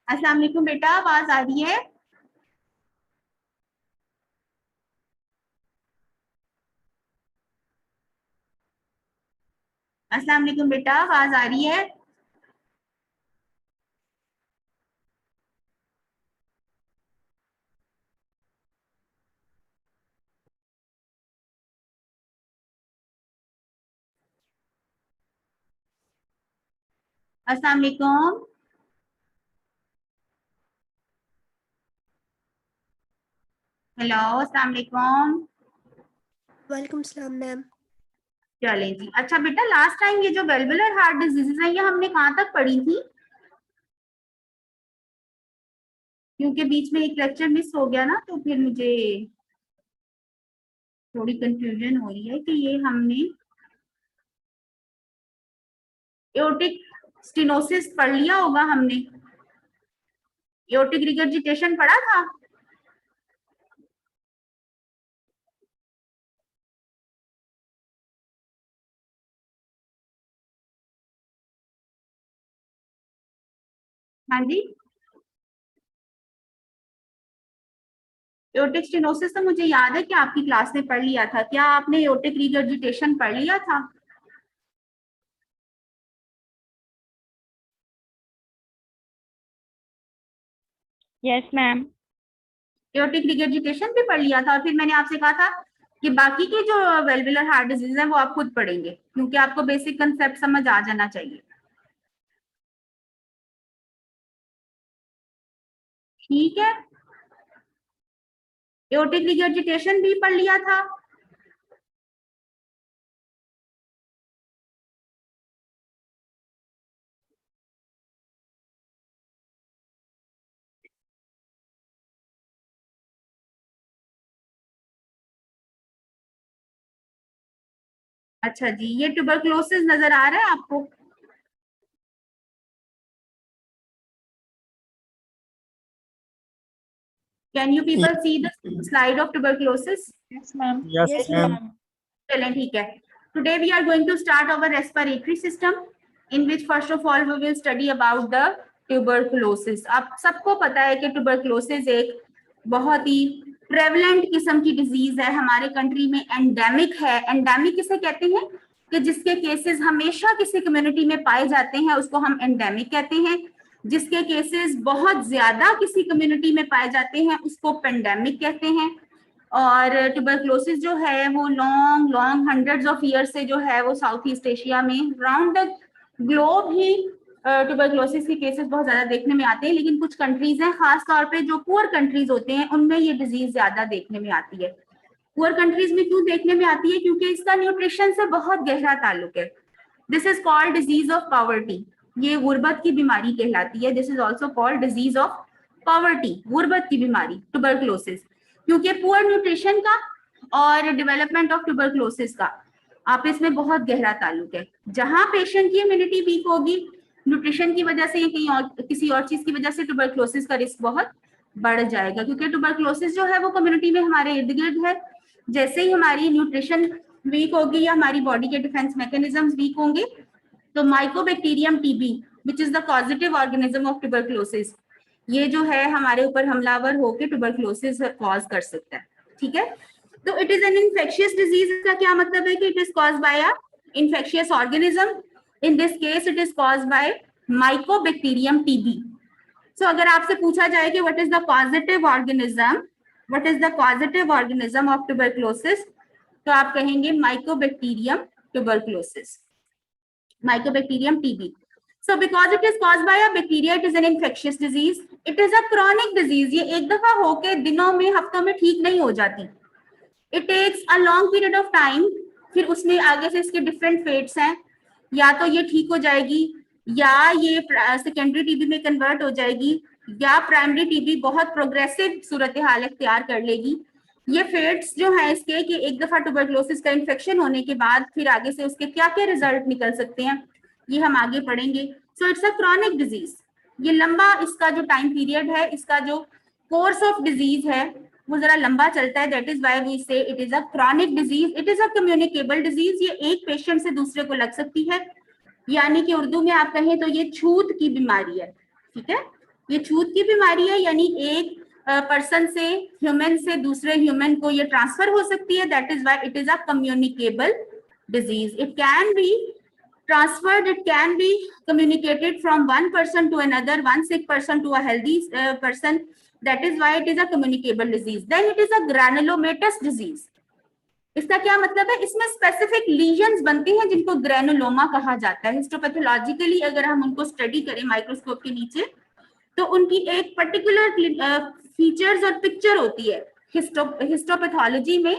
अस्सलाम वालेकुम बेटा, आवाज आ रही है? अस्सलाम वालेकुम बेटा, आवाज आ रही है? अस्सलाम वालेकुम। हेलो, अस्सलाम वालेकुम। वालेकुम सलाम मैम। चलें जी। अच्छा बेटा, लास्ट टाइम ये जो वेल्वुलर हार्ट डिजीजेज है, ये हमने कहाँ तक पढ़ी थी? क्योंकि बीच में एक लेक्चर मिस हो गया ना, तो फिर मुझे थोड़ी कंफ्यूजन हो रही है कि ये हमने एओर्टिक स्टेनोसिस पढ़ लिया होगा हमने। एओर्टिक रिगर्जिटेशन पढ़ा था? हाँ जी। एओर्टिक स्टेनोसिस तो मुझे याद है कि आपकी क्लास ने पढ़ लिया था। क्या आपने एओर्टिक रिगर्जिटेशन पढ़ लिया था? Yes ma'am. एओर्टिक रिगर्जिटेशन भी पढ़ लिया था, और फिर मैंने आपसे कहा था कि बाकी के जो वेल्वुलर हार्ट डिजीज है वो आप खुद पढ़ेंगे, क्योंकि आपको बेसिक कंसेप्ट समझ आ जाना चाहिए। ठीक है। एओर्टिक रिगर्जिटेशन भी पढ़ लिया था? अच्छा जी, ये ट्यूबरक्लोसिस नजर आ रहा है आपको? Can you people see the slide of tuberculosis? Yes ma'am. Yes, Yes, ma'am. चलें, ठीक है। Today we are going to start our respiratory system, in which first of all we will study about the tuberculosis. आप सबको पता है कि tuberculosis एक बहुत ही प्रेवलेंट किस्म की डिजीज है, हमारे कंट्री में एंडेमिक है। एंडेमिक किसे कहते हैं? कि जिसके केसेस हमेशा किसी कम्युनिटी में पाए जाते हैं, उसको हम एंडेमिक कहते हैं। जिसके केसेस बहुत ज्यादा किसी कम्युनिटी में पाए जाते हैं, उसको पेंडेमिक कहते हैं। और ट्यूबरक्लोसिस जो है वो long long hundreds of year से जो है वो साउथ ईस्ट एशिया में round the globe he tuberculosis के केसेस बहुत ज्यादा देखने में आते हैं। लेकिन कुछ कंट्रीज हैं, खास तौर पे जो पुअर कंट्रीज होते हैं, उनमें ये डिजीज ज्यादा देखने में आती है। पुअर कंट्रीज में क्यों देखने में आती है? क्योंकि इसका न्यूट्रिशन से बहुत गहरा ताल्लुक है। This is called disease of poverty. ये गुर्बत की बीमारी कहलाती है। This is also called disease of poverty, गुर्बत की बीमारी, ट्यूबरक्लोसिस। क्योंकि पुअर न्यूट्रिशन का और डेवलपमेंट ऑफ ट्यूबरक्लोसिस का आपस में बहुत गहरा ताल्लुक है। जहां पेशेंट की इम्यूनिटी वीक होगी, न्यूट्रिशन की वजह से या कहीं और किसी और चीज की वजह से, ट्यूबरक्लोसिस का रिस्क बहुत बढ़ जाएगा। क्योंकि ट्यूबरक्लोसिस जो है वो कम्युनिटी में हमारे इर्द गिर्द है। जैसे ही हमारी न्यूट्रिशन वीक होगी या हमारी बॉडी के डिफेंस मैकेनिज्म वीक होंगे, तो Mycobacterium TB, which is the positive organism of tuberculosis, ये जो है हमारे ऊपर हमलावर होकर ट्यूबरक्लोसिस कॉज कर सकता है। ठीक है। तो it is an infectious disease का क्या मतलब है? कि it is cause by a infectious organism. In this case it is cause by mycobacterium TB. So अगर आपसे पूछा जाए कि what is the positive organism, what is the positive organism of tuberculosis, तो आप कहेंगे mycobacterium tuberculosis, Mycobacterium TB. So because it is caused by a bacteria, it is an infectious disease. It is a chronic disease. ये एक दफा होके दिनों में, हफ्तों में ठीक नहीं हो जाती. It takes a long period of time. फिर उसमें आगे से इसके डिफरेंट फेट्स हैं, या तो ये ठीक हो जाएगी, या ये सेकेंडरी टीबी में कन्वर्ट हो जाएगी, या प्राइमरी टीबी बहुत प्रोग्रेसिव सूरत हाल इख्तियार कर लेगी। ये फेट्स जो है इसके, कि एक दफा ट्यूबरक्लोसिस का इन्फेक्शन होने के बाद फिर आगे से उसके क्या क्या रिजल्ट निकल सकते हैं, ये हम आगे पढ़ेंगे। So it's a chronic disease. ये लंबा, इसका जो टाइम पीरियड है, इसका जो कोर्स ऑफ डिजीज है वो जरा लंबा चलता है। दैट इज व्हाई वी से it is a chronic disease. It is a communicable disease. ये एक पेशेंट से दूसरे को लग सकती है, यानी कि उर्दू में आप कहें तो ये छूत की बीमारी है। ठीक है। ये छूत की बीमारी है, यानी एक पर्सन से, ह्यूमन से दूसरे ह्यूमन को ये ट्रांसफर हो सकती है. That is why it is a communicable disease. It can be transferred, it can be communicated from one person to another, one sick person to a healthy person. That is why it is a communicable disease. Then it is a granulomatous disease. इसका क्या मतलब है? इसमें specific lesions बनते हैं जिनको granuloma कहा जाता है. हिस्टोपैथोलॉजिकली अगर हम उनको स्टडी करें माइक्रोस्कोप के नीचे, तो उनकी एक पर्टिकुलर फीचर्स और पिक्चर होती है. हिस्टोपैथोलॉजी में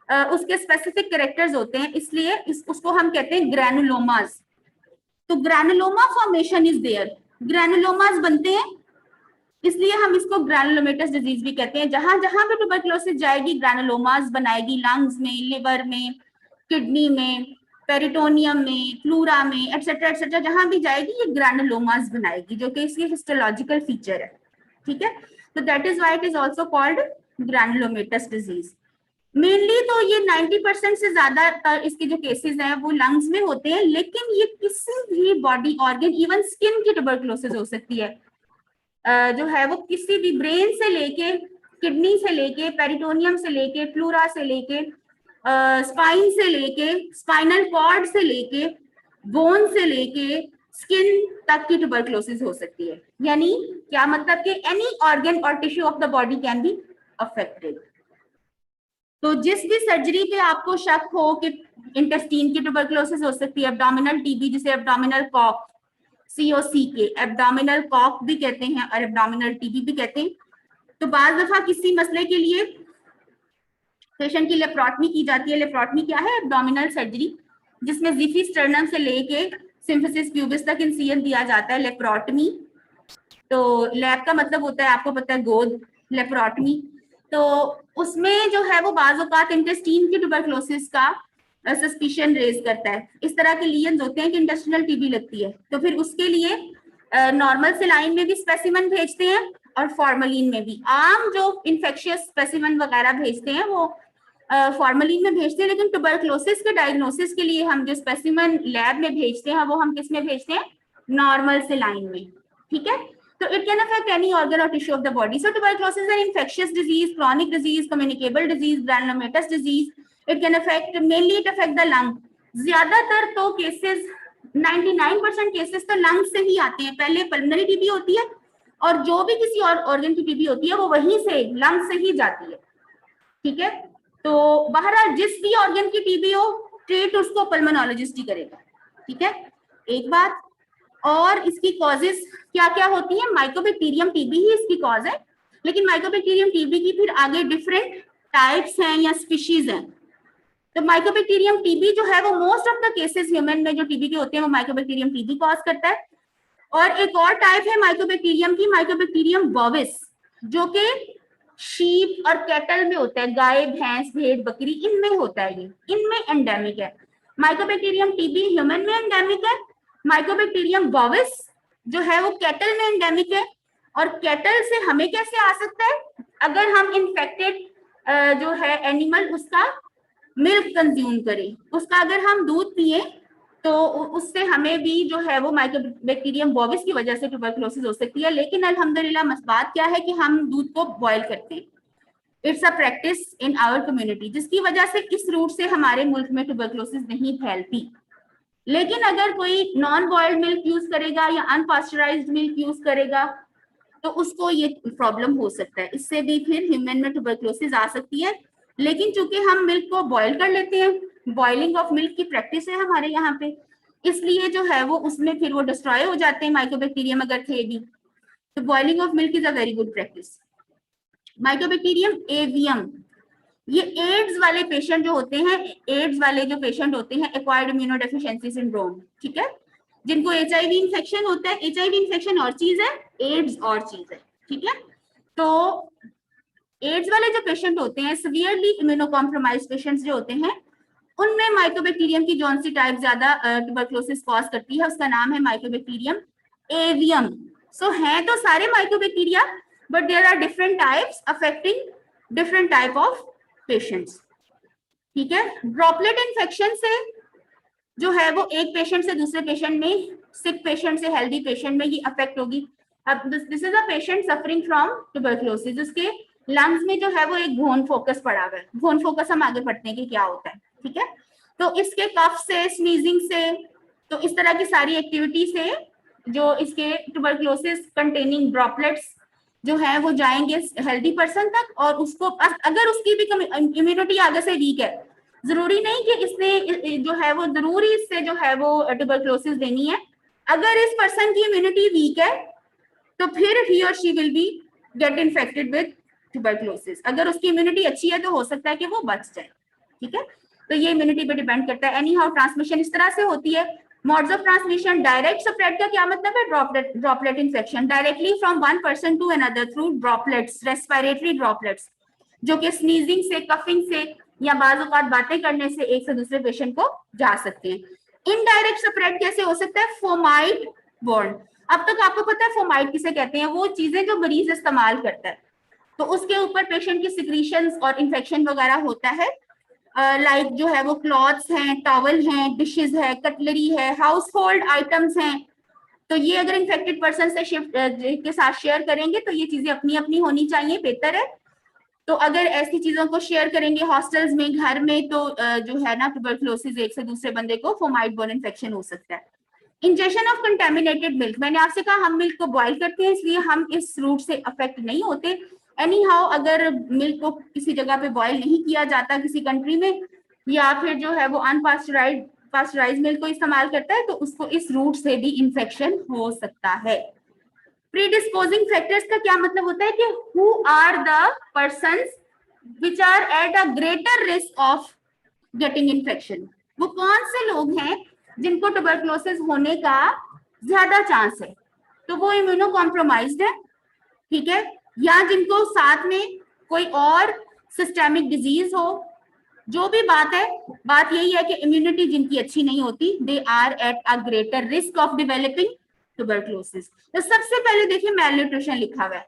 उसके स्पेसिफिक कैरेक्टर्स होते हैं, इसलिए उसको हम कहते हैं ग्रैनुलोमास. तो ग्रैनुलोमा फॉर्मेशन इज देयर, ग्रैनुलोमास बनते हैं, इसलिए हम इसको ग्रैनुलोमेटस डिजीज भी कहते हैं. जहां जहां पे ट्यूबरकुलोसिस जाएगी ग्रैनुलोमास बनाएगी, लंग्स में, लिवर में, किडनी में, पेरिटोनियम में, प्लूरा में, एटसेट्रा एटसेट्रा, जहां भी जाएगी ये ग्रैनुलोमास बनाएगी, जो कि इसकी हिस्टोलॉजिकल फीचर है. ठीक है, तो that is why it is also called granulomatous disease. Mainly तो ये 90% से ज्यादा इसके जो केसेस हैं वो लंग्स में होते हैं, लेकिन ये किसी भी बॉडी ऑर्गन, इवन स्किन की ट्यूबरकुलोसिस हो सकती है. जो है वो किसी भी ब्रेन से लेके, किडनी से लेके, पेरिटोनियम से लेके, प्लूरा से लेके, स्पाइन से लेके, स्पाइनल कॉर्ड से लेके, बोन से लेके स्किन तक की ट्यूबरकुलोसिस हो सकती है. यानी क्या मतलब कि एनी ऑर्गन और tissue of the body can be affected. तो जिस भी सर्जरी पे आपको शक हो कि इंटेस्टाइन की ट्यूबरकुलोसिस हो सकती है, एब्डोमिनल टीबी जिसे abdominal Koch, COCK, abdominal Koch भी कहते हैं और एब्डोमिनल टीबी भी कहते हैं. तो बाज दफा किसी मसले के लिए पेशेंट की लेप्रोटमी की जाती है. लेप्रोटमी क्या है? एब्डोमिनल सर्जरी, जिसमें जिफी स्टर्नम से लेके सिम्फिसिस प्यूबिस तक इंसिजन दिया जाता है. लेप्रोटमी, तो लैब का मतलब होता है, आपको पता है, गोद. लेप्रोटमी तो उसमें जो है वो बाज़ औक़ात इंटेस्टाइन की ट्यूबरकुलोसिस का सस्पिशन रेज करता है. इस तरह के लीजन्स होते हैं कि इंटेस्टिनल टीबी लगती है, तो फिर उसके लिए नॉर्मल सेलाइन में भी स्पेसिमेन भेजते हैं और फॉर्मलिन में भी. आम जो इन्फेक्शियस स्पेसिमेन वगैरह भेजते हैं वो फॉर्मलिन में भेजते हैं, लेकिन ट्यूबरकुलोसिस के डायग्नोसिस के लिए हम जो स्पेसिमेन लैब में भेजते हैं वो हम किस में भेजते हैं? नॉर्मल सेलाइन में. ठीक है, so it can affect any organ or tissue of the body. So tuberculosis is an infectious disease, chronic disease, communicable disease, granulomatous disease. It can affect, mainly it affect the lung. ज्यादातर तो cases, 99% cases तो lung से ही आते हैं. पहले pulmonary TB होती है और जो भी किसी और ऑर्गन की टीबी होती है वो वहीं से, लंग से ही जाती है. ठीक है, तो बहरहाल जिस भी ऑर्गन की टीबी हो, ट्रीट उसको पल्मोनोलॉजिस्ट ही करेगा. ठीक है, एक बात और इसकी कॉजेस क्या क्या होती है? माइकोबैक्टीरियम टीबी ही इसकी कॉज है, लेकिन माइकोबैक्टीरियम टीबी की फिर आगे डिफरेंट टाइप्स हैं या स्पीशीज हैं. तो माइकोबैक्टीरियम टीबी जो है वो most of the cases human में जो टीबी के होते हैं वो माइकोबैक्टीरियम टीबी कॉज करता है. और एक और टाइप है माइकोबैक्टीरियम की, माइकोबैक्टीरियम बोविस, जो कि शीप और कैटल में होता है, गाय, भैंस, भेड़, बकरी, इनमें होता है. ये इनमें एंडेमिक है. माइकोबैक्टीरियम टीबी ह्यूमन में एंडेमिक है. माइकोबैक्टीरियम बोविस जो है वो कैटल में एंडेमिक है. और कैटल से हमें कैसे आ सकता है? अगर हम इन्फेक्टेड जो है एनिमल, उसका मिल्क कंज्यूम करें, उसका अगर हम दूध पिए, तो उससे हमें भी जो है वो माइकोबैक्टीरियम बोविस की वजह से ट्यूबरकुलोसिस हो सकती है. लेकिन अल्हम्दुलिल्लाह बात क्या है कि हम दूध को बॉयल करते हैं. It's a practice in our community, जिसकी वजह से इस रूट से हमारे मुल्क में ट्यूबरकुलोसिस नहीं फैलती. लेकिन अगर कोई नॉन बॉइल्ड मिल्क यूज करेगा या अनपास्चराइज्ड मिल्क यूज करेगा तो उसको ये प्रॉब्लम हो सकता है. इससे भी फिर ह्यूमन में ट्यूबरकुलोसिस आ सकती है. लेकिन चूंकि हम मिल्क को बॉयल कर लेते हैं, बॉइलिंग ऑफ मिल्क की प्रैक्टिस है हमारे यहाँ पे, इसलिए जो है वो उसमें फिर वो डिस्ट्रॉय हो जाते हैं माइकोबैक्टीरियम अगर थे भी. तो boiling of milk is a very good practice. Mycobacterium avium, ये एड्स वाले पेशेंट जो होते हैं, एड्स वाले जो पेशेंट होते हैं, एक्वायर्ड इम्यूनोडेफिशिएंसी सिंड्रोम, ठीक है, जिनको HIV इन्फेक्शन होता है. HIV इन्फेक्शन और चीज है, एड्स और चीज है. ठीक है, तो एड्स वाले जो पेशेंट होते हैं, सीवियरली इम्यूनोकॉम्प्रोमाइज पेशेंट्स जो होते हैं, उनमें माइकोबैक्टीरियम की जौन सी टाइप ज्यादा ट्यूबरकुलोसिस कॉज करती है, उसका नाम है माइकोबैक्टीरियम एवियम. सो है तो सारे mycobacteria, but there are different types affecting different type of patients. ठीक है, ड्रॉपलेट इन्फेक्शन से जो है वो एक पेशेंट से दूसरे पेशेंट में, सिक पेशेंट से हेल्दी पेशेंट में ये अफेक्ट होगी. अब this is a patient suffering from tuberculosis, उसके लंग्स में जो है वो एक घोन फोकस पड़ा हुआ है। घोन फोकस हम आगे पढ़ते हैं कि क्या होता है, ठीक है। तो इसके कफ से, स्नीजिंग से, तो इस तरह की सारी एक्टिविटी से जो इसके ट्यूबरक्लोसिस कंटेनिंग ड्रॉपलेट्स जो है वो जाएंगे हेल्दी पर्सन तक, और उसको अगर उसकी भी इम्यूनिटी आगे से वीक है, जरूरी नहीं कि इसने जो है वो जरूरी इससे जो है वो ट्यूबरक्लोसिस देनी है। अगर इस पर्सन की इम्यूनिटी वीक है तो फिर ही और she will be get infected with tuberculosis. अगर उसकी इम्यूनिटी अच्छी है तो हो सकता है कि वो बच जाए, ठीक है। तो ये इम्यूनिटी पे डिपेंड करता है। एनी हाउ ट्रांसमिशन इस तरह से होती है। Modes of transmission, direct spread का क्या मतलब है? Droplet infection directly from one person to another through droplets, respiratory droplets, जो कि स्नीजिंग से, कफिंग से या बाज़ औक़ात बातें करने से एक से दूसरे पेशेंट को जा सकते हैं। इनडायरेक्ट स्प्रेड कैसे हो सकता है? Fomite born. अब तक आपको पता है फोमाइट किसे कहते हैं? वो चीजें जो मरीज इस्तेमाल करता है, तो उसके ऊपर पेशेंट की सिक्रीशंस और इन्फेक्शन वगैरह होता है। लाइक जो है वो क्लॉथ्स हैं, टॉवल हैं, डिशेस है, कटलरी है, हाउस होल्ड आइटम्स हैं। तो ये अगर इन्फेक्टेड पर्सन से शिफ्ट के साथ शेयर करेंगे तो ये चीजें अपनी अपनी होनी चाहिए, बेहतर है। तो अगर ऐसी चीजों को शेयर करेंगे हॉस्टल्स में, घर में, तो जो है ना ट्यूबरक्लोसिस एक से दूसरे बंदे को फोमाइट बोर्न इन्फेक्शन हो सकता है। इंजेक्शन ऑफ कंटेमिनेटेड मिल्क, मैंने आपसे कहा हम मिल्क को बॉईल करते हैं इसलिए हम इस रूट से अफेक्ट नहीं होते। एनी हाउ अगर मिल्क को किसी जगह पे बॉईल नहीं किया जाता किसी कंट्री में, या फिर जो है वो पास्चराइज्ड मिल्क को इस्तेमाल करता है, तो उसको इस रूट से भी इंफेक्शन हो सकता है। प्रीडिस्पोजिंग फैक्टर्स का क्या मतलब होता है कि who are the persons which are at a greater risk of getting infection. वो कौन से लोग हैं जिनको ट्यूबरक्लोसिस होने का ज्यादा चांस है? तो वो इम्यूनो कॉम्प्रोमाइज्ड है, ठीक है, या जिनको साथ में कोई और सिस्टेमिक डिजीज हो। जो भी बात है, बात यही है कि इम्यूनिटी जिनकी अच्छी नहीं होती, they are at a greater risk of developing tuberculosis. तो सबसे पहले देखिए मैलन्यूट्रिशन लिखा हुआ है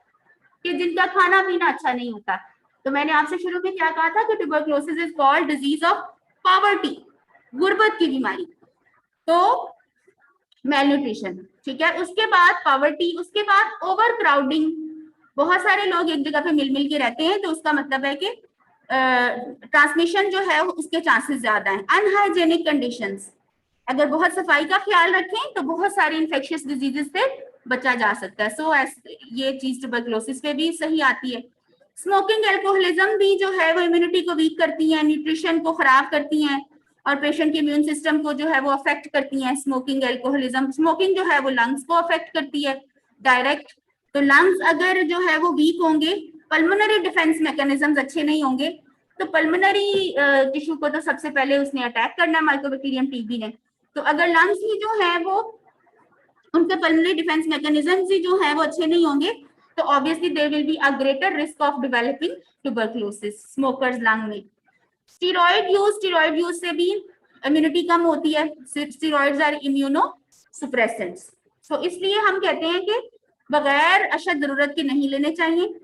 कि जिनका खाना पीना अच्छा नहीं होता। तो मैंने आपसे शुरू में क्या कहा था कि tuberculosis is called disease of poverty, गुर्बत की बीमारी। तो मैलन्यूट्रिशन, ठीक है। उसके बाद पॉवर्टी, उसके बाद ओवर क्राउडिंग, बहुत सारे लोग एक जगह पे मिल के रहते हैं, तो उसका मतलब है कि ट्रांसमिशन जो है उसके चांसेस ज्यादा हैं। अनहाइजेनिक कंडीशंस, अगर बहुत सफाई का ख्याल रखें तो बहुत सारे इन्फेक्शियस डिजीजेस से बचा जा सकता है। सो ये चीज ट्यूबरक्लोसिस पे भी सही आती है। स्मोकिंग, एल्कोहलिज्म भी जो है वो इम्यूनिटी को वीक करती है, न्यूट्रिशन को खराब करती हैं और पेशेंट के इम्यून सिस्टम को जो है वो अफेक्ट करती हैं। स्मोकिंग, एल्कोहलिज्म, स्मोकिंग जो है वो लंग्स को अफेक्ट करती है डायरेक्ट। तो लंग्स अगर जो है वो वीक होंगे, पल्मोनरी डिफेंस मैकेनिज्म्स अच्छे नहीं होंगे, तो पल्मोनरी टिश्यू को तो सबसे पहले उसने अटैक करना है, माइकोबैक्टीरियम टीबी ने। तो अगर लंग्स ही जो है वो, उनके पल्मोनरी डिफेंस मैकेनिज्म्स ही जो है वो अच्छे नहीं होंगे, तो obviously there will be a greater risk of developing tuberculosis smokers lung में। स्टेरॉइड यूज से भी इम्यूनिटी कम होती है। Steroids are immuno suppressants. तो इसलिए हम कहते हैं कि बगैर अशद जरूरत के नहीं लेने चाहिए।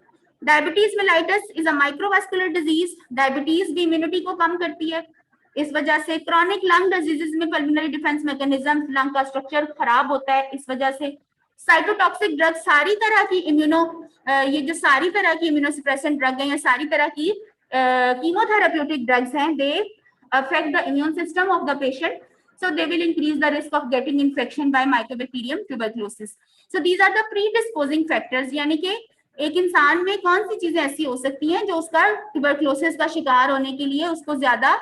Diabetes mellitus is a microvascular disease. Diabetes भी इम्यूनिटी को कम करती है। इस वजह से क्रॉनिक लंग डिजीजेस में पल्मोनरी डिफेंस मैकेनिज्म, लंग का स्ट्रक्चर खराब होता है। इस वजह से साइटोटॉक्सिक ड्रग, सारी तरह की ये जो सारी तरह की इम्यूनोसप्रेसेंट ड्रग है या सारी तरह की कीमोथेरेप्यूटिक ड्रग्स हैं, they affect the immune system of the patient, so they will increase the risk of getting infection by mycobacterium tuberculosis. So these are the predisposing factors, यानी कि एक इंसान में कौन सी चीजें ऐसी हो सकती हैं जो उसका ट्यूबरक्लोसिस का शिकार होने के लिए उसको ज्यादा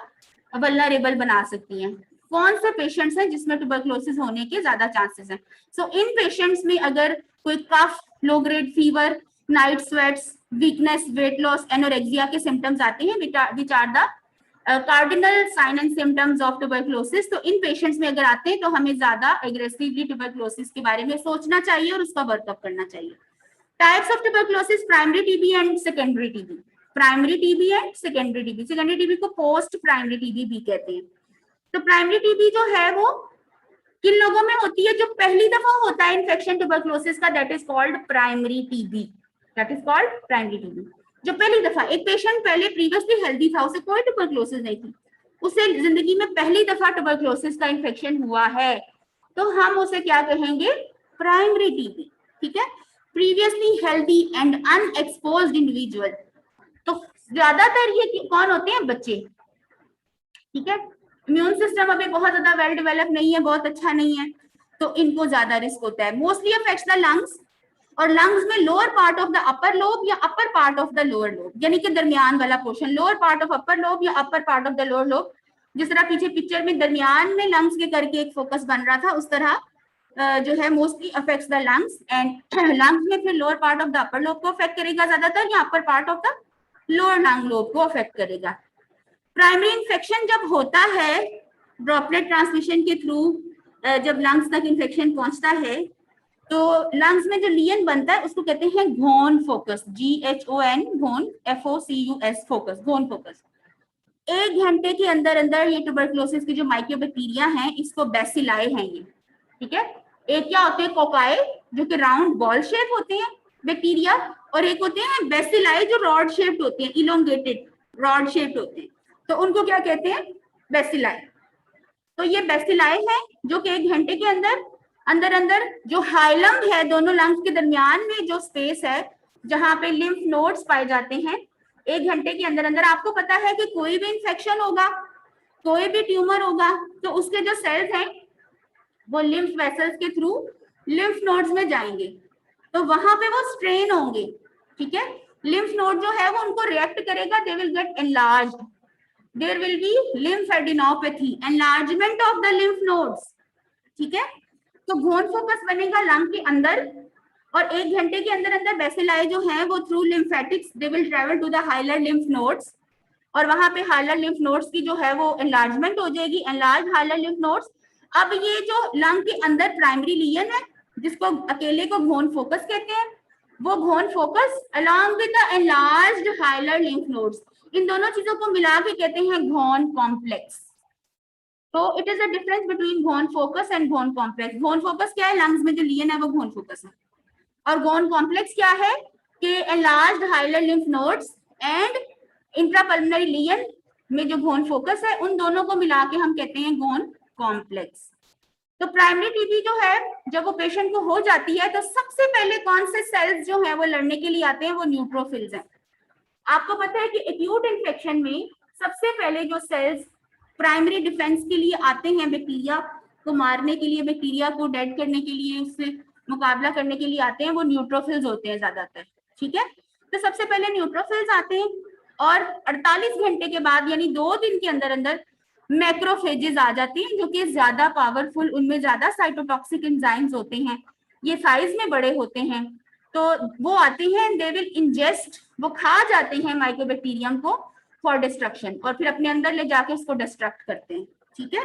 वल्नरेबल बना सकती हैं। कौन से पेशेंट्स हैं जिसमें ट्यूबरक्लोसिस होने के ज्यादा चांसेस हैं? सो इन पेशेंट्स में अगर कोई cough, low grade fever, night sweats, weakness, weight loss, anorexia के सिम्टम्स आते हैं, which are the cardinal sign and symptoms of tuberculosis. तो इन पेशेंट्स में अगर आते हैं तो हमें ज्यादा एग्रेसिवली ट्यूबरक्लोसिस के बारे में सोचना चाहिए और उसका वर्कअप करना चाहिए। Types of tuberculosis, primary TB and secondary TB. Primary TB and secondary TB. Secondary TB को पोस्ट प्राइमरी टीबी भी कहते हैं। तो प्राइमरी टीबी जो है वो किन लोगों में होती है? जो पहली दफा होता है इन्फेक्शन ट्यूबरक्लोसिस का, that is called primary TB. That is called primary TB. जो पहली दफा, एक पेशेंट पहले प्रीवियसली हेल्दी था, उसे कोई ट्यूबरक्लोसिस नहीं थी, उसे जिंदगी में पहली दफा ट्यूबरक्लोसिस का इन्फेक्शन हुआ है, तो हम उसे क्या कहेंगे? प्राइमरी टीबी, ठीक है। Previously healthy and unexposed individual. तो ज्यादातर ये कौन होते हैं? बच्चे। ठीक है, इम्यून सिस्टम अभी बहुत ज्यादा वेल डेवलप नहीं है, बहुत अच्छा नहीं है, तो इनको ज्यादा रिस्क होता है। मोस्टली अफेक्ट्स द लंग्स, और लंग्स में lower part of the upper lobe या upper part of the lower lobe, यानी कि दरमियान वाला portion, lower part of upper lobe या upper part of the lower lobe. जिस तरह पीछे पिक्चर में दरमियान में लंग्स के करके एक फोकस बन रहा था, उस तरह जो है mostly affects the lungs, and lungs में फिर lower part of the upper lobe को अफेक्ट करेगा ज्यादातर, या upper part of the lower lung lobe को अफेक्ट करेगा। प्राइमरी इन्फेक्शन जब होता है ड्रॉपलेट ट्रांसमिशन के थ्रू, जब लंग्स तक इन्फेक्शन पहुंचता है, तो लंग्स में जो लियन बनता है उसको कहते हैं Ghon focus, GHON, Ghon, FOCUS, focus, Ghon focus. 1 घंटे के अंदर अंदर ये ट्यूबरकुलोसिस की जो माइक्रोबैक्टीरिया हैं, इसको बेसिलाई हैं ये। ठीक है, एक क्या होते हैं? कोकाई, जो कि राउंड बॉल शेप होते हैं बैक्टीरिया, और एक होते हैं बेसिलाई जो रॉड शेप्ड होते हैं, इलोंगेटेड रॉड शेप्ड होते हैं, तो उनको क्या कहते हैं? बेसिलाई। तो ये बेसिलाई है जो कि 1 घंटे के अंदर अंदर जो हाइलम है, दोनों लंग्स के दरमियान में जो स्पेस है जहां पे लिम्फ नोड्स पाए जाते हैं, 1 घंटे के अंदर अंदर आपको पता है कि कोई भी इंफेक्शन होगा, कोई भी ट्यूमर होगा, तो उसके जो सेल्स हैं वो लिम्फ वेसल्स के थ्रू लिम्फ नोड्स में जाएंगे, तो वहां पे वो स्ट्रेन होंगे। ठीक है, लिम्फ नोड जो है वो उनको रिएक्ट करेगा, they will get enlarged, there will be lymphadenopathy, enlargement of the lymph nodes। ठीक है, तो घोन फोकस बनेगा लंग के अंदर, और 1 घंटे के अंदर अंदर बेसिलाई जो है वो through lymphatics they will travel to the hilar lymph nodes, और वहां पे हाइलर लिम्फ नोड्स की जो है वो एनलार्जमेंट हो जाएगी, एनलार्ज हाइलर लिम्फ नोड्स। अब ये जो लंग के अंदर प्राइमरी लियन है, जिसको अकेले को घोन फोकस कहते हैं, वो Ghon focus along with the enlarged hilar lymph nodes, इन दोनों चीजों को मिला के कहते हैं घोन कॉम्प्लेक्स। तो it is a difference between Ghon focus and Ghon complex. Ghon focus क्या है? लंग्स में जो लियन है वो घोन फोकस है, और घोन कॉम्प्लेक्स क्या है? कि enlarged hilar lymph nodes and intrapulmonary lesion में जो घोन फोकस है, उन दोनों को मिला के हम कहते हैं घोन कॉम्प्लेक्स। तो प्राइमरी टीबी जो है जब वो पेशेंट को हो जाती है, तो सबसे पहले कौन से सेल्स जो है वो लड़ने के लिए आते हैं? वो न्यूट्रोफिल्स हैं। आपको पता है कि एक्यूट इन्फेक्शन में सबसे पहले जो सेल्स प्राइमरी डिफेंस के लिए आते हैं, बैक्टीरिया को मारने के लिए, बैक्टीरिया को डेड करने के लिए, उससे मुकाबला करने के लिए आते हैं, वो न्यूट्रोफिल्स होते हैं ज्यादातर। ठीक है, तो सबसे पहले न्यूट्रोफिल्स आते हैं, और 48 घंटे के बाद यानी 2 दिन के अंदर अंदर मैक्रोफेजेस आ जाती हैं, जो कि ज्यादा पावरफुल, उनमें ज्यादा साइटोटॉक्सिक एंजाइम्स होते हैं, ये साइज में बड़े होते हैं, तो वो आते हैं, दे विल इंजेस्ट, वो खा जाते हैं माइक्रोबैक्टीरियम को फॉर डिस्ट्रक्शन, और फिर अपने अंदर ले जाके उसको डिस्ट्रक्ट करते हैं। ठीक है,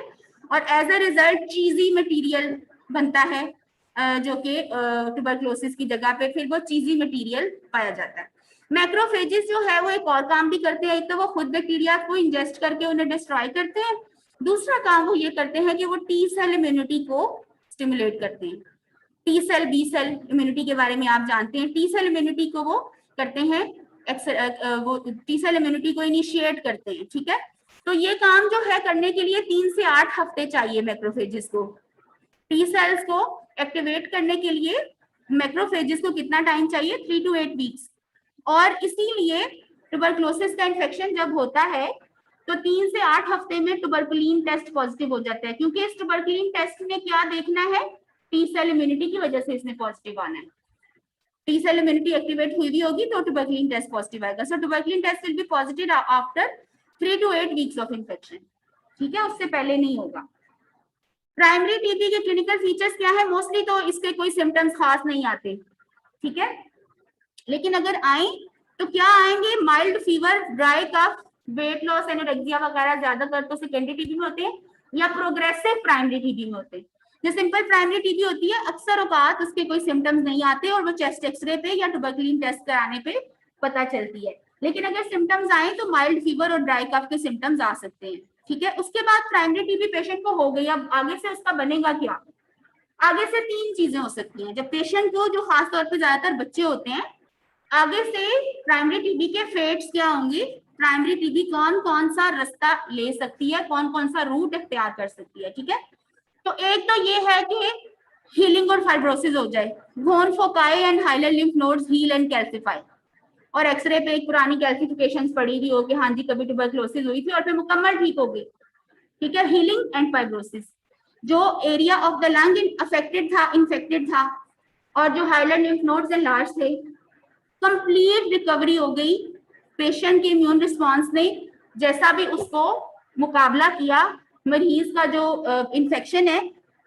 और एज अ रिजल्ट चीजी मटेरियल बनता है, जो कि ट्यूबरकुलोसिस की जगह पे फिर वो चीजी मटेरियल पाया जाता है। मैक्रोफेजेस जो है वो एक और काम भी करते हैं, एक तो वो खुद बैक्टीरिया को इंजेस्ट करके उन्हें डिस्ट्रॉय करते हैं, दूसरा काम वो ये करते हैं कि वो टी सेल इम्यूनिटी को स्टिमुलेट करते हैं। T cell B cell immunity के बारे में आप जानते हैं, टी सेल इम्यूनिटी को वो करते हैं, वो टी सेल इम्यूनिटी को इनिशिएट करते हैं। ठीक है, तो ये काम जो है करने के लिए 3 से 8 हफ्ते चाहिए मैक्रोफेजेस को। टी सेल्स को एक्टिवेट करने के लिए मैक्रोफेजेस को कितना टाइम चाहिए? 3 to 8 वीक्स। और इसीलिए ट्यूबरकुलोसिस का इन्फेक्शन जब होता है तो 3 से 8 हफ्ते में ट्यूबरकुलिन टेस्ट पॉजिटिव हो जाता है, क्योंकि इस ट्यूबरकुलिन टेस्ट में क्या देखना है? टी सेल इम्यूनिटी की वजह से इसमें पॉजिटिव आना है। टी सेल इम्यूनिटी एक्टिवेट हुई भी होगी तो ट्यूबरकुलिन टेस्ट पॉजिटिव आएगा। So tuberculin test will be positive after 3 to 8 weeks of infection. ठीक है, उससे पहले नहीं होगा। प्राइमरी टीबी के क्लिनिकल फीचर्स क्या है? मोस्टली तो इसके कोई सिम्टम्स खास नहीं आते। ठीक है, लेकिन अगर आए तो क्या आएंगे? Mild fever, dry cough, weight loss, anorexia वगैरह ज्यादातर तो सेकेंडरी टीबी में होते हैं, या प्रोग्रेसिव प्राइमरी टीबी में होते हैं। जो सिंपल प्राइमरी टीबी होती है अक्सर औकात उसके कोई सिम्टम्स नहीं आते, और वो चेस्ट एक्सरे पे या ट्यूबरकुलिन टेस्ट कराने पे पता चलती है। लेकिन अगर सिम्टम्स आए तो माइल्ड फीवर और ड्राई कफ के सिम्टम्स आ सकते हैं। ठीक है, उसके बाद प्राइमरी टीबी पेशेंट को हो गई, अब आगे से उसका बनेगा क्या? आगे से 3 चीजें हो सकती हैं। जब पेशेंट को, जो खासतौर पर ज्यादातर बच्चे होते हैं, आगे से प्राइमरी टीबी के फेट्स क्या होंगे? प्राइमरी टीबी कौन कौन सा रास्ता ले सकती है, कौन कौन सा रूट इख्तियार कर सकती है। ठीक है, तो एक तो ये है कि हीलिंग और फाइब्रोसिस हो जाए, Ghon foci and hilar lymph nodes heal and calcify, और एक्सरे पे एक पुरानी कैल्सिफिकेशन पड़ी हुई हो कि हाँ जी कभी ट्यूबरक्लोसिस हुई थी और फिर मुकम्मल ठीक हो गई, ठीक है। हीलिंग एंड फाइब्रोसिस, जो area of the lung affected था, इन्फेक्टेड था, और जो hilar lymph nodes and large थे, कंप्लीट रिकवरी हो गई। पेशेंट के इम्यून रिस्पॉन्स ने जैसा भी उसको मुकाबला किया, मरीज का जो इन्फेक्शन है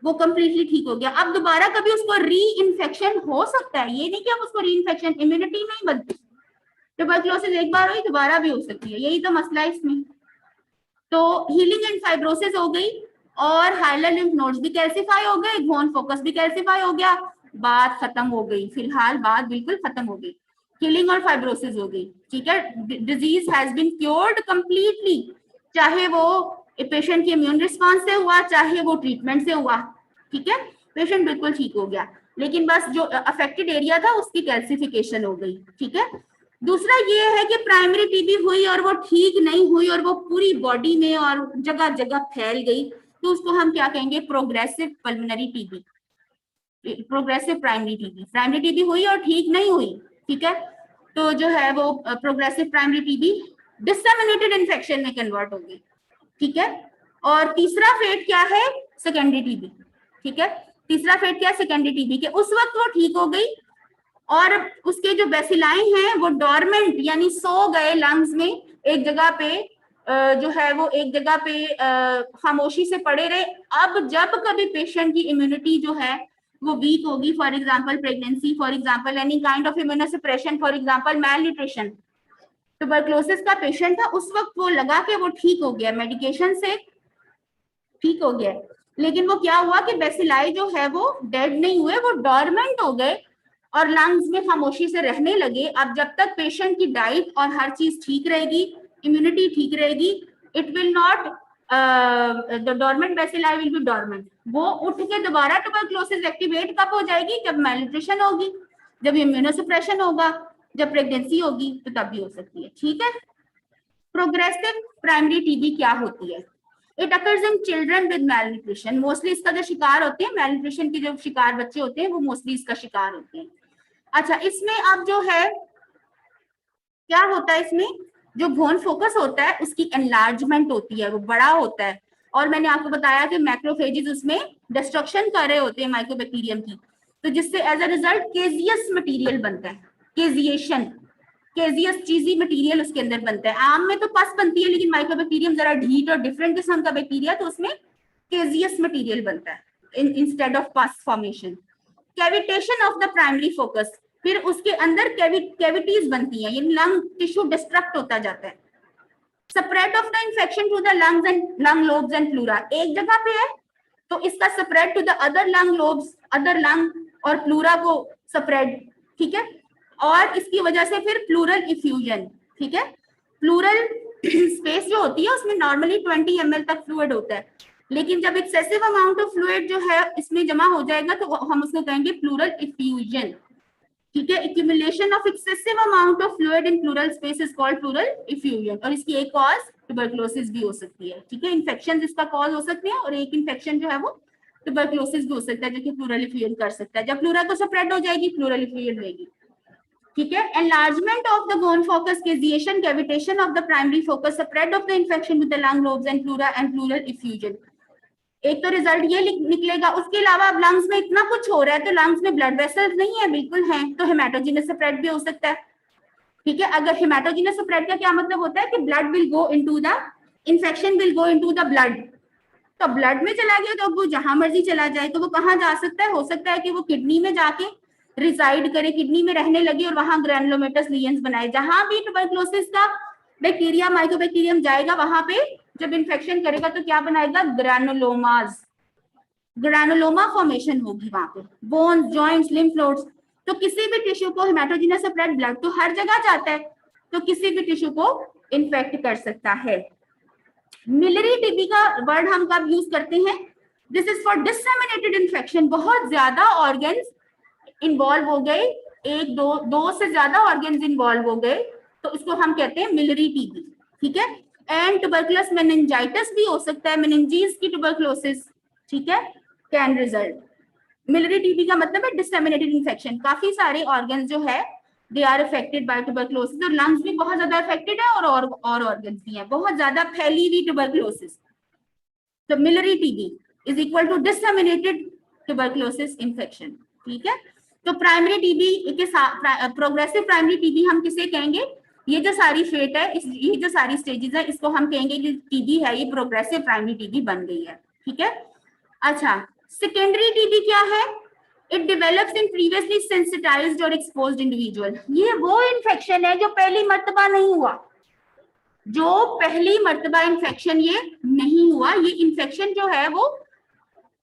वो कंप्लीटली ठीक हो गया। अब दोबारा कभी उसको री इन्फेक्शन हो सकता है, ये नहीं कि अब उसको री इन्फेक्शन, इम्यूनिटी नहीं बनती, ट्यूबरक्लोसिस एक बार हुई दोबारा भी हो सकती है, यही तो मसला है इसमें। तो हीलिंग एंड फाइब्रोसिस हो गई और हाइलर लिम्फ नोड्स भी कैल्सिफाई हो गए, वोन फोकस भी कैल्सिफाई हो गया, बात खत्म हो गई, फिलहाल बात बिल्कुल खत्म हो गई, हीलिंग और फाइब्रोसिस हो गई, ठीक है। Disease has been cured completely, चाहे वो पेशेंट के इम्यून रिस्पॉन्स से हुआ चाहे वो ट्रीटमेंट से हुआ, ठीक है, पेशेंट बिल्कुल ठीक हो गया, लेकिन बस जो अफेक्टेड एरिया था उसकी कैल्सिफिकेशन हो गई, ठीक है। दूसरा ये है कि प्राइमरी टीबी हुई और वो ठीक नहीं हुई और वो पूरी बॉडी में और जगह जगह फैल गई, तो उसको हम क्या कहेंगे, progressive pulmonary TB, progressive primary TB हुई और ठीक नहीं हुई, ठीक है, तो जो है वो progressive primary TB disseminated infection में कन्वर्ट हो गई, ठीक है। और तीसरा फेट क्या है, सेकेंडरी टीबी, ठीक है। तीसरा फेट क्या है, सेकेंडरी टीबी के उस वक्त वो ठीक हो गई और उसके जो बेसिलाई हैं वो डॉर्मेंट यानी सो गए लंग्स में, एक जगह पे जो है वो एक जगह पे खामोशी से पड़े रहे। अब जब कभी पेशेंट की इम्यूनिटी जो है वो वीक होगी, for example pregnancy, for example any kind of immunosuppression, for example malnutrition, tuberculosis का पेशेंट था, उस वक्त वो लगा कि वो ठीक हो गया, मेडिकेशन से ठीक हो गया, लेकिन वो क्या हुआ कि बेसिलाई जो है वो डेड नहीं हुए, वो डॉर्मेंट हो गए और लंग्स में खामोशी से रहने लगे। अब जब तक पेशेंट की डाइट और हर चीज ठीक रहेगी, इम्यूनिटी ठीक रहेगी, it will not, the dormant bacilli will be dormant, वो उठ के दोबारा ट्यूबरक्लोसिस एक्टिवेट कब हो जाएगी, जब मैलन्यूट्रिशन होगी, जब इम्यूनोसप्रेशन होगा, जब प्रेगनेंसी होगी, तो तब भी हो सकती है, ठीक है। प्रोग्रेसिव प्राइमरी टीबी क्या होती है, it occurs in children with malnutrition, mostly इसका जो शिकार होते हैं, मैलन्यूट्रिशन के जो शिकार बच्चे होते हैं वो मोस्टली इसका शिकार होते हैं। अच्छा, इसमें अब जो है क्या होता है, इसमें जो बोन फोकस होता है उसकी एनलार्जमेंट होती है, वो बड़ा होता है, और मैंने आपको बताया कि मैक्रोफेजेस उसमें डिस्ट्रक्शन कर रहे होते हैं माइकोबैक्टीरियम की, तो जिससे as a result caseous material बनता है, केजिएशन, केजियस चीजी मटेरियल उसके अंदर बनता है। आम में तो पस बनती है, लेकिन माइकोबैक्टीरियम जरा ढीठ और डिफरेंट किस्म का बैक्टीरिया, तो उसमें केजियस मटेरियल बनता है instead of pus formation. Cavitation of the primary focus, फिर उसके अंदर कैविटीज बनती हैं, यानी लंग टिश्यू डिस्ट्रक्ट होता जाता है। Spread of the infection to the lungs and lung lobes and pleura, एक जगह पे है तो इसका spread to the other lung lobes, other lung और प्लूरा को स्प्रेड, ठीक है, और इसकी वजह से फिर प्लूरल इफ्यूजन, ठीक है। प्लूरल स्पेस जो होती है उसमें नॉर्मली 20 ml तक फ्लूइड होता है, लेकिन जब एक्सेसिव अमाउंट ऑफ फ्लूइड जो है इसमें जमा हो जाएगा तो हम उसको कहेंगे प्लूरल इफ्यूजन, ठीक है। Accumulation of excessive amount of fluid in plural space is called pleural effusion, और इसकी एक कॉज ट्यूबरक्लोसिस भी हो सकती है, ठीक है। इन्फेक्शन इसका कॉज हो सकते हैं और एक इन्फेक्शन जो है वो ट्यूबरक्लोसिस भी हो सकता है जो कि प्लूरल इफ्यूजन कर सकता है। जब प्लूरा को स्प्रेड हो जाएगी प्लूरल इफ्यूजन रहेगी, ठीक है। Enlargement of the bone focus, caseation, cavitation of the primary focus, spread of the infection with the lung lobes and pleura and pleural effusion, एक तो रिजल्ट ये निकलेगा। उसके अलावा अब लंग्स में इतना कुछ हो रहा है तो लंग्स में ब्लड वेसल्स नहीं है, बिल्कुल हैं, तो हेमाटोजेनस स्प्रेड भी हो सकता है, ठीक है। अगर हेमाटोजेनस स्प्रेड का क्या मतलब होता है कि blood will go into the, infection will go into the blood, तो ब्लड में चला गया तो वो जहां मर्जी चला जाए, तो वो कहाँ जा सकता है, हो सकता है कि वो किडनी में जाके रिसाइड करे, किडनी में रहने लगे और वहां ग्रैनुलोमेटस लीजन्स बनाए। जहां भी ट्यूबरक्लोसिस का बैक्टीरिया माइकोबैक्टीरियम जाएगा वहां पे जब इन्फेक्शन करेगा तो क्या बनाएगा, ग्रैनुलोमास, ग्रैनुलोमा फॉर्मेशन होगी वहां पे, बोन्स, जॉइंट्स, लिम्फ नोड्स। तो किसी भी टिश्यू को हेमाटोजेनस स्प्रेड, ब्लड तो हर जगह जाता है, तो किसी भी टिश्यू को इन्फेक्ट कर सकता है। मिलरी टीबी का वर्ड हम कब यूज करते हैं, this is for disseminated infection, बहुत ज्यादा ऑर्गन्स इन्वॉल्व हो गए, एक दो से ज्यादा ऑर्गन्स इन्वॉल्व हो गए, तो इसको हम कहते हैं मिलरी टीबी, ठीक है। एंड ट्यूबरकुलस मेनिंजाइटिस भी हो सकता है, मेनिंजीज की ट्यूबरकुलोसिस, ठीक है, कैन रिजल्ट। मिलियरी टीबी का मतलब है डिसेमिनेटेड इन्फेक्शन, काफी सारे ऑर्गन जो है they are affected by tuberculosis, और लंग्स भी बहुत ज्यादा अफेक्टेड है और ऑर्गन्स भी हैं, बहुत ज्यादा फैली हुई ट्यूबरक्लोसिस। तो miliary TB is equal to disseminated tuberculosis infection, ठीक है। तो प्राइमरी टीबी के साथ प्रोग्रेसिव प्राइमरी टीबी हम किसे कहेंगे, ये जो सारी फेट है, ये जो सारी स्टेजेस है, इसको हम कहेंगे कि टीबी है ये प्रोग्रेसिव प्राइमरी टीबी बन गई है, ठीक है। अच्छा, सेकेंडरी टीबी क्या है, it develops in previously sensitised और एक्सपोज्ड इंडिविजुअल। ये वो इन्फेक्शन है जो पहली मर्तबा नहीं हुआ, जो पहली मर्तबा इन्फेक्शन ये नहीं हुआ, ये इन्फेक्शन जो है वो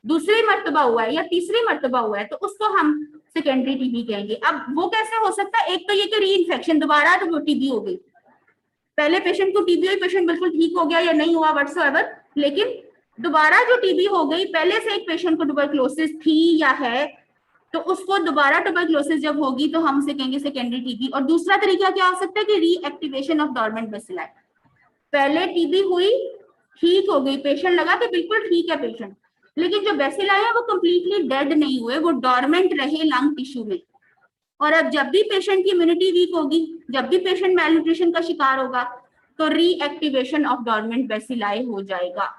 दूसरी मर्तबा हुआ है या तीसरी मर्तबा हुआ है, तो उसको हम सेकेंडरी टीबी कहेंगे। अब वो कैसे हो सकता है, एक तो ये कि री इन्फेक्शन दोबारा तो टीबी हो गई, पहले पेशेंट को टीबी हुई, पेशेंट बिल्कुल ठीक हो गया या नहीं हुआ व्हाटसोएवर, लेकिन दोबारा जो टीबी हो गई, पहले से एक पेशेंट को ट्यूबरक्लोसिस थी या है, तो उसको दोबारा ट्यूबरक्लोसिस जब होगी तो हम उसे कहेंगे सेकेंडरी टीबी। और दूसरा तरीका क्या हो सकता है कि रीएक्टिवेशन ऑफ डोरमेंट बेसिलाई, पहले टीबी हुई, ठीक हो गई, पेशेंट लगा कि बिल्कुल ठीक है पेशेंट, लेकिन जो बेसिलाई है वो कंप्लीटली डेड नहीं हुए, वो डोरमेंट रहे लंग टिश्यू में। और अब जब भी पेशेंट की इम्यूनिटी वीक होगी, जब भी पेशेंट मैलन्यूट्रिशन का शिकार होगा, तो रीएक्टिवेशन ऑफ डोरमेंट बेसिलाई हो जाएगा,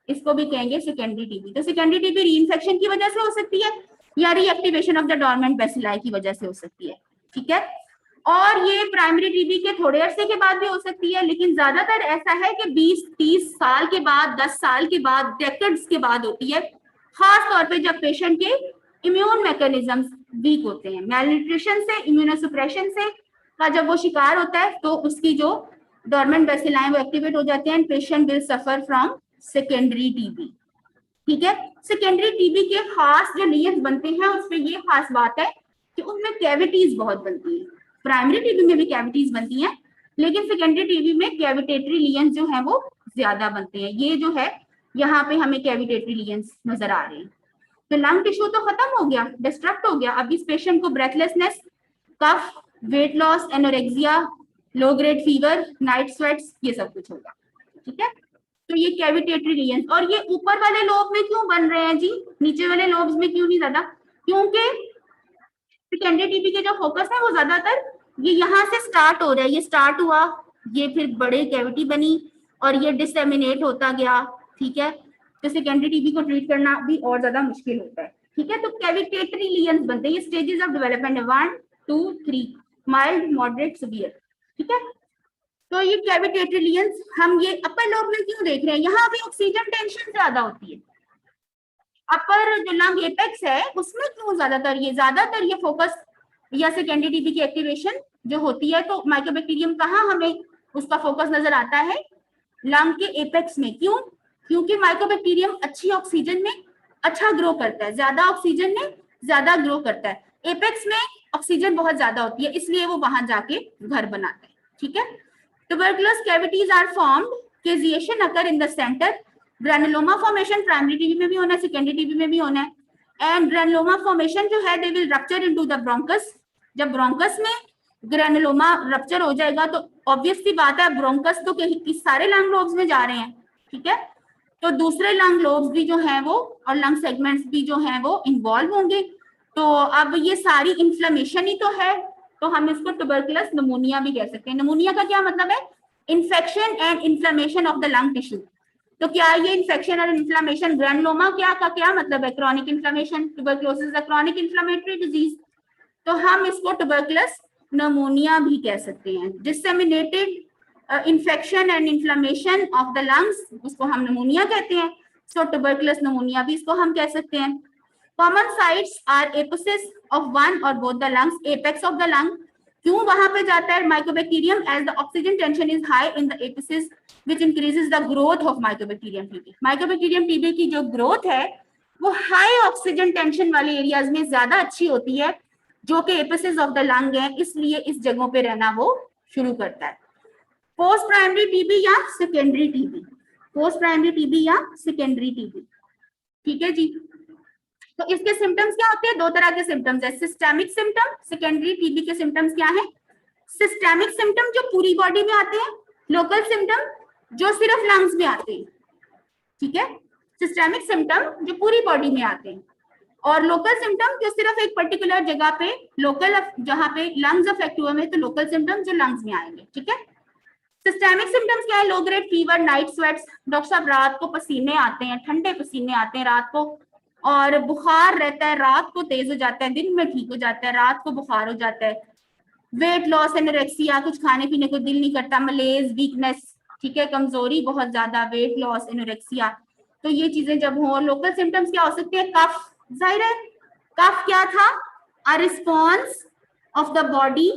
इसको भी कहेंगे सेकेंडरी टीबी। तो सेकेंडरी टीबी रीइंफेक्शन की वजह से हो सकती है या reactivation of the dormant bacilli की वजह से हो सकती है, ठीक है। और ये प्राइमरी टीबी के थोड़े अरसे के बाद भी हो सकती है, लेकिन ज्यादातर ऐसा है कि 20-30 साल के बाद, 10 साल के बाद, डेकेड्स के बाद होती है, खास तौर पे जब पेशेंट के इम्यून मैकेनिज्म्स वीक होते हैं, मैलन्यूट्रिशन से, इम्यूनोसुप्रेशन से का जब वो शिकार होता है, तो उसकी जो डोरमेंट बेसिलाई वो एक्टिवेट हो जाते हैं, patient will suffer from secondary TB, ठीक है। सेकेंडरी टीबी के खास जो लीजन्स बनते हैं उसमें ये खास बात है कि उनमें कैविटीज बहुत बनती है, प्राइमरी टीबी में भी कैविटीज बनती हैं, लेकिन सेकेंडरी टीबी में कैविटेटरी लीजन्स जो है वो ज्यादा बनते हैं। ये जो है यहाँ पे हमें कैविटेटरी लीजन्स नजर आ रहे हैं। तो लंग टिश्यू तो खत्म हो गया, डिस्ट्रक्ट हो गया, अब इस पेशेंट को breathlessness, cough, weight loss, anorexia, low grade fever, night sweats, ये सब कुछ होगा, ठीक है। तो ये कैविटेटरी लीजन्स, और ये ऊपर वाले लोब में क्यों बन रहे हैं जी, नीचे वाले लोब्स में क्यों नहीं ज्यादा, क्योंकि सेकेंडरी टीबी के जो फोकस है वो ज्यादातर ये यहाँ से स्टार्ट हो रहा है, ये स्टार्ट हुआ, ये फिर बड़े कैविटी बनी और ये डिसेमिनेट होता गया, ठीक है। तो सेकेंडरी टीबी को ट्रीट करना भी और ज्यादा मुश्किल होता है, ठीक है। तो कैविटेटरी लीजन्स बनते हैं, ये स्टेजेस ऑफ डेवलपमेंट है 1, 2, 3, माइल्ड, मॉडरेट, सीवियर, ठीक है। तो ये कैविटेटरी लीजन्स हम ये अपर लोब में क्यों देख रहे हैं, यहाँ पे ऑक्सीजन टेंशन ज्यादा होती है, अपर जो लंग एपेक्स है उसमें क्यों ज्यादातर ये फोकस या सेकेंडरी टीबी की एक्टिवेशन जो होती है, तो माइकोबैक्टीरियम कहाँ हमें उसका फोकस नजर आता है, लंग के एपेक्स में। क्यों, क्योंकि माइकोबैक्टीरियम अच्छी ऑक्सीजन में अच्छा ग्रो करता है, ज्यादा ऑक्सीजन में ज्यादा ग्रो करता है, एपेक्स में ऑक्सीजन बहुत ज्यादा होती है, इसलिए वो वहां जाके घर बनाता है, ठीक है। Tuberculous cavities are formed, caseation occur in the centre, granuloma formation primary TB में भी होना है, सेकेंडरी टीबी में भी होना है, एंड ग्रैनुलोमा फॉर्मेशन जो है they will rupture into the bronchus. जब ब्रोंकस में ग्रैनुलोमा रप्चर हो जाएगा तो ऑब्वियस सी बात है, ब्रोंकस तो किस सारे लंग लोब्स में जा रहे हैं, ठीक है, तो दूसरे लंग लोब्स भी जो है वो और लंग सेगमेंट्स भी जो है वो इन्वॉल्व होंगे। तो अब ये सारी इन्फ्लेमेशन ही तो है, तो हम इसको ट्यूबरकुलस निमोनिया भी कह सकते हैं। निमोनिया का क्या मतलब है, infection and inflammation of the lung tissue. तो क्या ये इन्फेक्शन और इन्फ्लेमेशन, ग्रैनुलोमा क्या मतलब है, chronic inflammation, tuberculosis a chronic inflammatory disease, तो हम इसको ट्यूबरकुलस निमोनिया भी कह सकते हैं। Disseminated infection and inflammation of the lungs, उसको हम निमोनिया कहते हैं, सो ट्यूबरकुलस निमोनिया भी इसको हम कह सकते हैं। Common sites are apices of one और both the lungs, apex of the lung, क्यों वहां पे जाता है mycobacterium, as the oxygen tension is high in the apices which increases the growth of mycobacterium TB। Mycobacterium TB की जो growth है वो हाई ऑक्सीजन टेंशन वाले एरियाज में ज्यादा अच्छी होती है, जो कि एपिसिस ऑफ द लंग है, इसलिए इस जगहों पे रहना वो शुरू करता है। पोस्ट प्राइमरी टीबी या secondary TB, post primary TB या सेकेंडरी टीबी, ठीक है जी। तो इसके सिम्टम्स क्या होते हैं, दो तरह के सिम्टम्स है, सिस्टेमिक सिम्टम, सेकेंडरी टीबी के सिम्टम्स क्या है, सिस्टेमिक सिम्टम जो पूरी बॉडी में आते हैं, लोकल सिम्टम जो सिर्फ लंग्स में आते हैं, ठीक है, सिस्टेमिक सिम्टम जो पूरी बॉडी में आते हैं, और लोकल सिम्टम जो सिर्फ एक पर्टिकुलर जगह पे लोकल, जहाँ पे लंग्स अफेक्ट हुए हैं तो लोकल सिम्टम जो लंग्स में आएंगे, ठीक है। सिस्टेमिक सिम्टम्स क्या है? लो grade fever, night sweats, doctor साहब रात को पसीने आते हैं, ठंडे पसीने आते हैं रात को, और बुखार रहता है, रात को तेज हो जाता है, दिन में ठीक हो जाता है, रात को बुखार हो जाता है, वेट लॉस, एनोरेक्सिया, कुछ खाने पीने को दिल नहीं करता, मलेज, वीकनेस, ठीक है, कमजोरी बहुत ज्यादा, वेट लॉस, एनोरेक्सिया, तो ये चीजें जब हो। लोकल सिम्टम्स क्या हो सकते हैं? कफ, जाहिर है कफ क्या था? A response of the body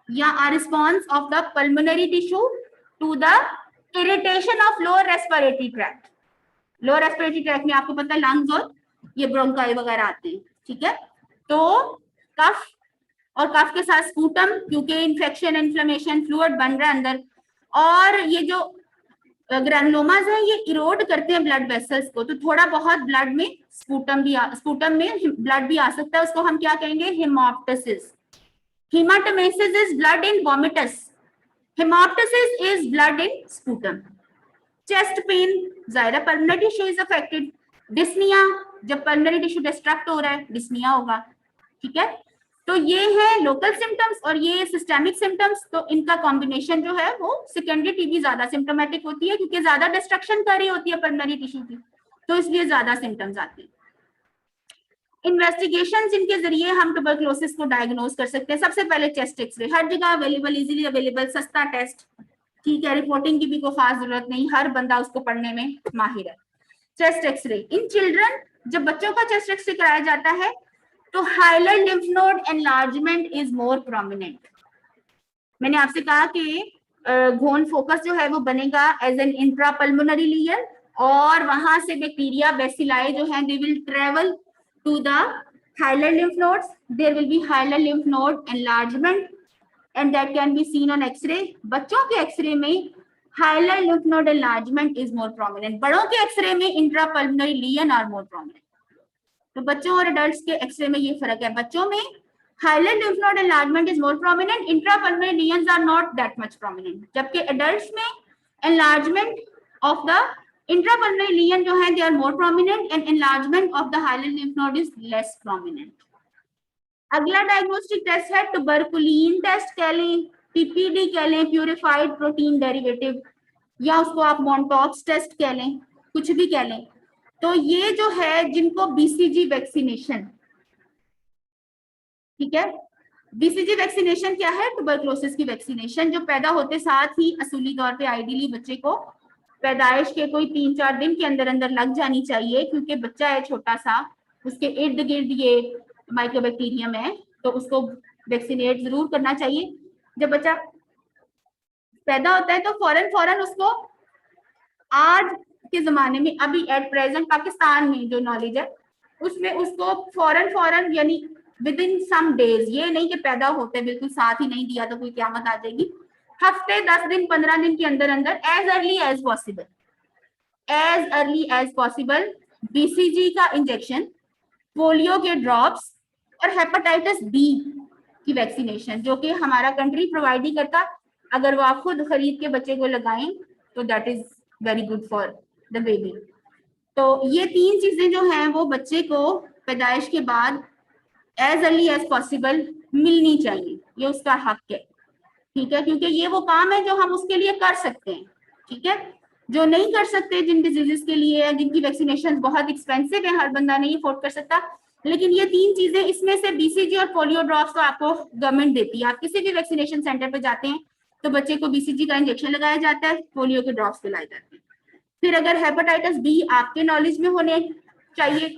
या a response of the pulmonary tissue to the irritation of lower respiratory tract. Lower respiratory tract में आपको पता है लंग्स और ये ब्रोंकाई वगैरह आते हैं, ठीक है। तो कफ, और कफ के साथ स्पूटम, क्योंकि इन्फेक्शन, इन्फ्लेमेशन, फ्लूइड बन रहा है अंदर, और ये जो ग्रैनुलोमास है ये इरोड करते हैं ब्लड वेसल्स को, तो थोड़ा बहुत ब्लड में स्पूटम में ब्लड भी आ सकता है, उसको हम क्या कहेंगे? Haemoptysis. Haematemesis is blood in vomitus, haemoptysis is blood in sputum. Chest pain, जाहिर pulmonary tissue is affected. Dyspnoea, जब पल्मोनरी टिश्यू डिस्ट्रक्ट हो रहा है डिस्निया होगा, ठीक है। तो ये है लोकल सिम्टम्स और ये सिस्टेमिक सिम्टम्स, तो इनका कॉम्बिनेशन जो है वो सेकेंडरी टीबी ज्यादा सिम्टोमेटिक होती है, क्योंकि ज्यादा डिस्ट्रक्शन कर रही होती है पल्मोनरी टिश्यू की, तो इसलिए ज्यादा सिम्टम्स आते हैं। इन्वेस्टिगेशन जिनके जरिए हम ट्यूबरकुलोसिस को डायग्नोज कर सकते हैं, सबसे पहले चेस्ट एक्सरे, हर जगह अवेलेबल, इजीली अवेलेबल, सस्ता टेस्ट, ठीक है, रिपोर्टिंग की भी कोई खास जरूरत नहीं, हर बंदा उसको पढ़ने में माहिर है। चेस्ट एक्सरे इन चिल्ड्रन, जब बच्चों का चेस्ट एक्सरे कराया जाता है तो hilar lymph node enlargement is more prominent. मैंने आपसे कहा कि घोन फोकस जो है वो बनेगा एज एन इंट्रापल्मोनरी लीजन, और वहां से बैक्टीरिया बेसिलाई जो है they will travel to the hilar lymph nodes, there will be hilar lymph node enlargement and that can be seen on x-ray. बच्चों के एक्सरे में hilar lymph node enlargement is more prominent, बड़ों के x ray में intrapulmonary lesion are more prominent. तो बच्चों और adults के एक्सरे में ये फर्क है, बच्चों में hilar lymph node enlargement is more prominent, intrapulmonary lesions are not that much prominent, जबकि एडल्ट्स में enlargement of the intrapulmonary lesion जो है they are more prominent and enlargement of the hilar lymph node is less prominent. अगला diagnostic test है tuberculin test कह लें, PPD कह लें, प्यूरिफाइड प्रोटीन डेरिवेटिव, या उसको आप मॉन्टॉक्स टेस्ट कह लें, कुछ भी कह लें। तो ये जो है जिनको बीसीजी वैक्सीनेशन, ठीक है, बीसीजी वैक्सीनेशन क्या है? ट्यूबरकुलोसिस की वैक्सीनेशन, जो पैदा होते साथ ही असूली तौर पे आइडियली बच्चे को पैदाइश के कोई 3-4 दिन के अंदर अंदर लग जानी चाहिए, क्योंकि बच्चा है छोटा सा, उसके इर्द गिर्द ये माइक्रोबैक्टीरियम है, तो उसको वैक्सीनेट जरूर करना चाहिए। जब बच्चा पैदा होता है तो फौरन उसको, आज के जमाने में अभी एट प्रेजेंट पाकिस्तान में जो नॉलेज है उसमें उसको फौरन यानी विद इन सम डेज, ये नहीं कि पैदा होते बिल्कुल साथ ही नहीं दिया तो कोई क़यामत आ जाएगी, हफ्ते 10 दिन 15 दिन के अंदर अंदर as early as possible BCG का इंजेक्शन, पोलियो के ड्रॉप्स और हेपेटाइटिस बी की वैक्सीनेशन, जो कि हमारा कंट्री प्रोवाइड ही करता, अगर वो आप खुद खरीद के बच्चे को लगाएं तो that is very good for the baby. तो ये 3 चीजें जो हैं वो बच्चे को पैदाइश के बाद एज अर्ली एज पॉसिबल मिलनी चाहिए, ये उसका हक है, ठीक है, क्योंकि ये वो काम है जो हम उसके लिए कर सकते हैं, ठीक है। जो नहीं कर सकते जिन डिजीजेस के लिए, जिनकी वैक्सीनेशन बहुत एक्सपेंसिव है, हर बंदा नहीं अफोर्ड कर सकता, लेकिन ये 3 चीजें, इसमें से बीसीजी और पोलियो ड्रॉप्स तो आपको गवर्नमेंट देती है। आप किसी भी वैक्सीनेशन सेंटर पे जाते हैं तो बच्चे को बीसीजी का इंजेक्शन लगाया जाता है, पोलियो के ड्रॉप्स पिलाए जाते हैं। फिर अगर हेपेटाइटिस बी आपके नॉलेज में होने चाहिए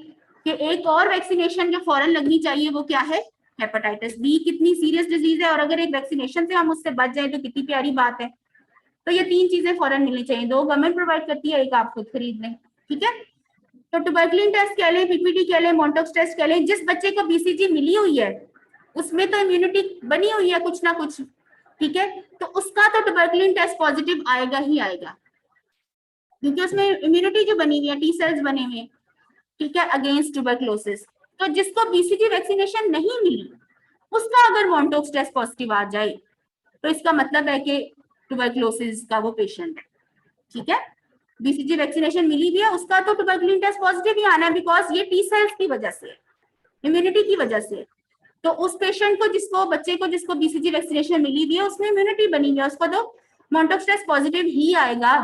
कि एक और वैक्सीनेशन जो फौरन लगनी चाहिए वो क्या है? हेपेटाइटिस बी कितनी सीरियस डिजीज है, और अगर एक वैक्सीनेशन से हम उससे बच जाए तो कितनी प्यारी बात है। तो ये 3 चीजें फौरन मिलनी चाहिए, 2 गवर्नमेंट प्रोवाइड करती है, एक आप खुद खरीद लें, ठीक है। तो ट्यूबरकुलिन टेस्ट कह लें, पीपीटी कह लें, मॉन्टॉक्स टेस्ट कह लें, जिस बच्चे को बीसीजी मिली हुई है उसमें तो इम्यूनिटी बनी हुई है कुछ ना कुछ, ठीक है, तो उसका तो ट्यूबरकुलिन टेस्ट पॉजिटिव आएगा ही आएगा, क्योंकि उसमें इम्यूनिटी जो बनी हुई है, टी सेल्स बने हुए हैं, ठीक है, अगेंस्ट ट्यूबरकुलोसिस। तो जिसको बीसीजी वैक्सीनेशन नहीं मिली उसका अगर मॉन्टॉक्स टेस्ट पॉजिटिव आ जाए तो इसका मतलब है कि ट्यूबरकुलोसिस का वो पेशेंट है, ठीक है। बीसीजी वैक्सीनेशन मिली भी है उसका तो ट्यूबरकुलिन टेस्ट पॉजिटिव ही आना है, बिकॉज ये टी सेल्स की वजह से है, इम्यूनिटी की वजह से। तो उस पेशेंट को जिसको बच्चे को जिसको बीसीजी वैक्सीनेशन मिली हुई है उसमें इम्यूनिटी बनी हुई है, उसको तो मोंटोक्स पॉजिटिव ही आएगा।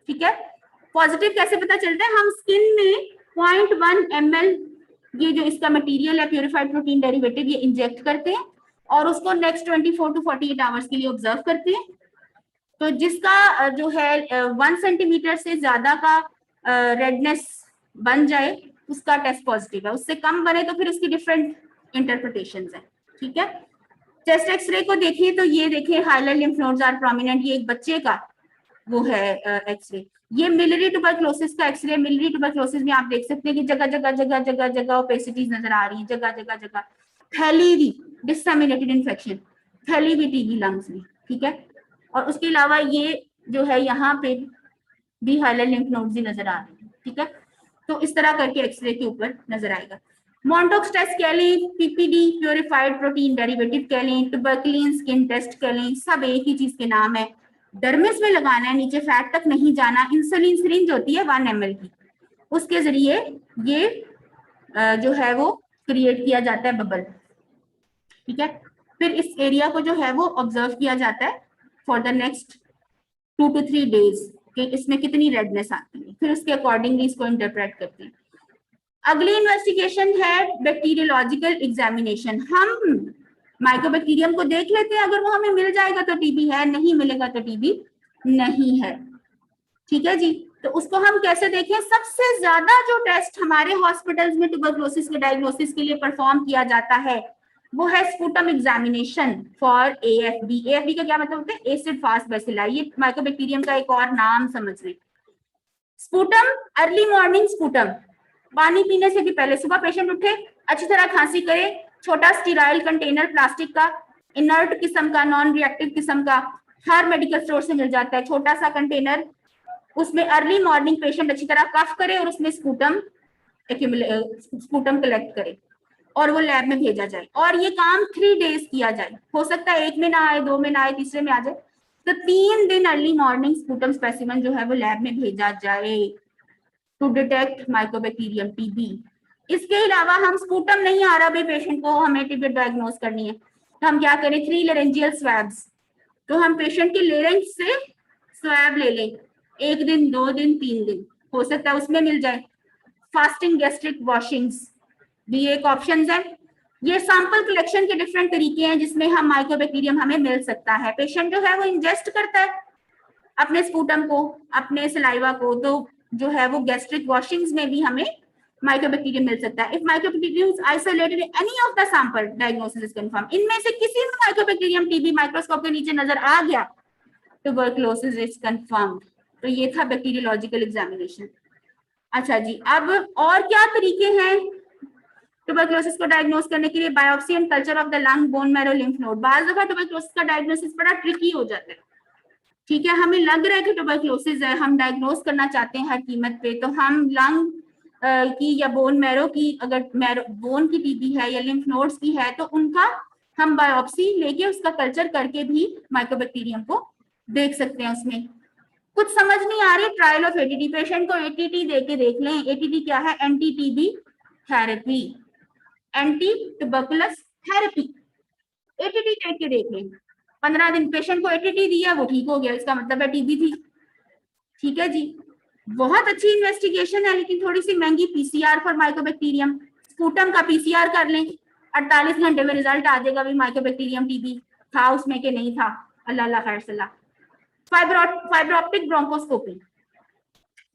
ठीक है, पॉजिटिव कैसे पता चलता है? हम स्किन में 0.1 ml ये जो इसका मटेरियल है प्यूरिफाइड प्रोटीन डेरिवेटिव ये इंजेक्ट करते हैं और उसको नेक्स्ट 24 टू 48 आवर्स के लिए ऑब्जर्व करते हैं। तो जिसका जो है 1 सेंटीमीटर से ज्यादा का रेडनेस बन जाए उसका टेस्ट पॉजिटिव है, उससे कम बने तो फिर उसकी डिफरेंट इंटरप्रिटेशंस है। ठीक है, चेस्ट एक्सरे को देखें तो ये देखें hilar lymph nodes are prominent, ये एक बच्चे का वो है एक्सरे। ये मिलियरी ट्यूबरक्लोसिस का एक्सरे। मिलियरी ट्यूबरक्लोसिस में आप देख सकते हैं कि जगह जगह जगह जगह जगह ओपेसिटीज नजर आ रही है, जगह जगह जगह फैली हुई डिसमिनेटेड इन्फेक्शन, फैली हुई टीबी लंग्स में। ठीक है, और उसके अलावा ये जो है यहाँ पे भी हाइलाइट लिम्फ नोड्स ही नजर आ रहे हैं। ठीक है, तो इस तरह करके एक्सरे के ऊपर नजर आएगा। मॉन्टोक्स टेस्ट कह लें, पीपीडी प्यूरिफाइड प्रोटीन डेरिवेटिव कह लें, ट्यूबरकुलिन स्किन टेस्ट कह लें, सब एक ही चीज के नाम है। डर्मिस में लगाना है, नीचे फैट तक नहीं जाना। इंसुलिन सिरिंज होती है 1 ml की, उसके जरिए ये जो है वो क्रिएट किया जाता है बबल। ठीक है, फिर इस एरिया को जो है वो ऑब्जर्व किया जाता है for the next 2 to 3 days कि इसमें कितनी रेडनेस आती है, फिर उसके अकॉर्डिंगली इसको इंटरप्रेट करते हैं। अगली इन्वेस्टिगेशन है बैक्टीरियोलॉजिकल एग्जामिनेशन। हम माइक्रोबैक्टीरियम को देख लेते हैं, अगर वो हमें मिल जाएगा तो टीबी है, नहीं मिलेगा तो टीबी नहीं है। ठीक है जी, तो उसको हम कैसे देखें? सबसे ज्यादा जो टेस्ट हमारे हॉस्पिटल्स में ट्यूबरकुलोसिस के डायग्नोसिस के लिए परफॉर्म किया जाता है वो है स्पूटम एग्जामिनेशन फॉर एएफबी। एएफबी का क्या मतलब होता है? Acid fast bacilli. ये माइक्रोबैक्टीरियम का एक और नाम समझ लें। स्पूटम, अर्ली मॉर्निंग स्पूटम, पानी पीने से भी पहले, सुबह पेशेंट उठे, अच्छी तरह खांसी करे, छोटा स्टीराइल कंटेनर प्लास्टिक का, इनर्ट किस्म का, नॉन रिएक्टिव किस्म का, हर मेडिकल स्टोर से मिल जाता है, छोटा सा कंटेनर। उसमें अर्ली मॉर्निंग पेशेंट अच्छी तरह कफ करे और उसमें स्पूटम कलेक्ट करे और वो लैब में भेजा जाए। और ये काम 3 डेज किया जाए, हो सकता है 1 में ना आए, 2 में ना आए, तीसरे में आ जाए, तो 3 दिन अर्ली मॉर्निंग स्पूटम स्पेसिमेन जो है वो लैब में भेजा जाए टू डिटेक्ट माइक्रोबैक्टीरियम टीबी। इसके अलावा हम स्पूटम नहीं आ रहा भाई पेशेंट को, हमें टीबी डायग्नोस करनी है, तो हम क्या करें? 3 लेरेंजियल स्वैब्स। तो हम पेशेंट के लेरेंज से स्वैब ले लें, 1 दिन, 2 दिन, 3 दिन, हो सकता है उसमें मिल जाए। फास्टिंग गैस्ट्रिक वॉशिंग्स भी एक ऑप्शन है। ये सैंपल कलेक्शन के डिफरेंट तरीके हैं जिसमें हम माइक्रोबैक्टीरियम हमें मिल सकता है। पेशेंट जो है वो इंजेस्ट करता है अपने स्पूटम को, अपने सलाइवा को, तो जो है वो गैस्ट्रिक वॉशिंग्स में भी हमें माइक्रोबैक्टीरियम मिल सकता है। If mycobacterium is isolated in any of the sample, diagnosis is confirm. इनमें से किसी में माइक्रोबैक्टीरियम टीबी माइक्रोस्कोप के नीचे नजर आ गया, ट्यूबरकुलोसिस इज कंफर्म्ड। तो ये था बैक्टीरियोलॉजिकल एग्जामिनेशन। अच्छा जी, अब और क्या तरीके हैं ट्यूबरकुलोसिस को डायग्नोस करने के लिए? Biopsy and culture of the lung, bone marrow, lymph node. बाज दफा ट्यूबरकुलोसिस का डायग्नोसिस बड़ा ट्रिकी हो जाता है। ठीक है, हमें लग रहा है कि ट्यूबरकुलोसिस है, हम डायग्नोस करना चाहते हैं हर कीमत पे, तो हम लंग की या बोन मैरो की, अगर मैरो बोन की टीबी है या लिम्फ नोड्स की है तो उनका हम बायोप्सी लेके उसका कल्चर करके भी माइक्रोबैक्टीरियम को देख सकते हैं। उसमें कुछ समझ नहीं आ रही, ट्रायल ऑफ एटीटी, पेशेंट को एटीटी दे के देख लें। एटीटी क्या है? Anti TB therapy, anti tuberculous therapy. ATT दे के देख लें, 15 दिन पेशेंट को एटीटी दिया, वो ठीक हो गया, इसका मतलब है टीबी थी। ठीक है जी, बहुत अच्छी इन्वेस्टिगेशन है, लेकिन थोड़ी सी महंगी। पीसीआर फॉर माइक्रोबैक्टीरियम, स्पूटम का पीसीआर कर लें, 48 घंटे में रिजल्ट आ जाएगा भी माइक्रोबैक्टीरियम टीबी था उसमें कि नहीं था, अल्लाह अल्लाह खैर सलाह। फाइबर ऑप्टिक ब्रोंकोस्कोपी,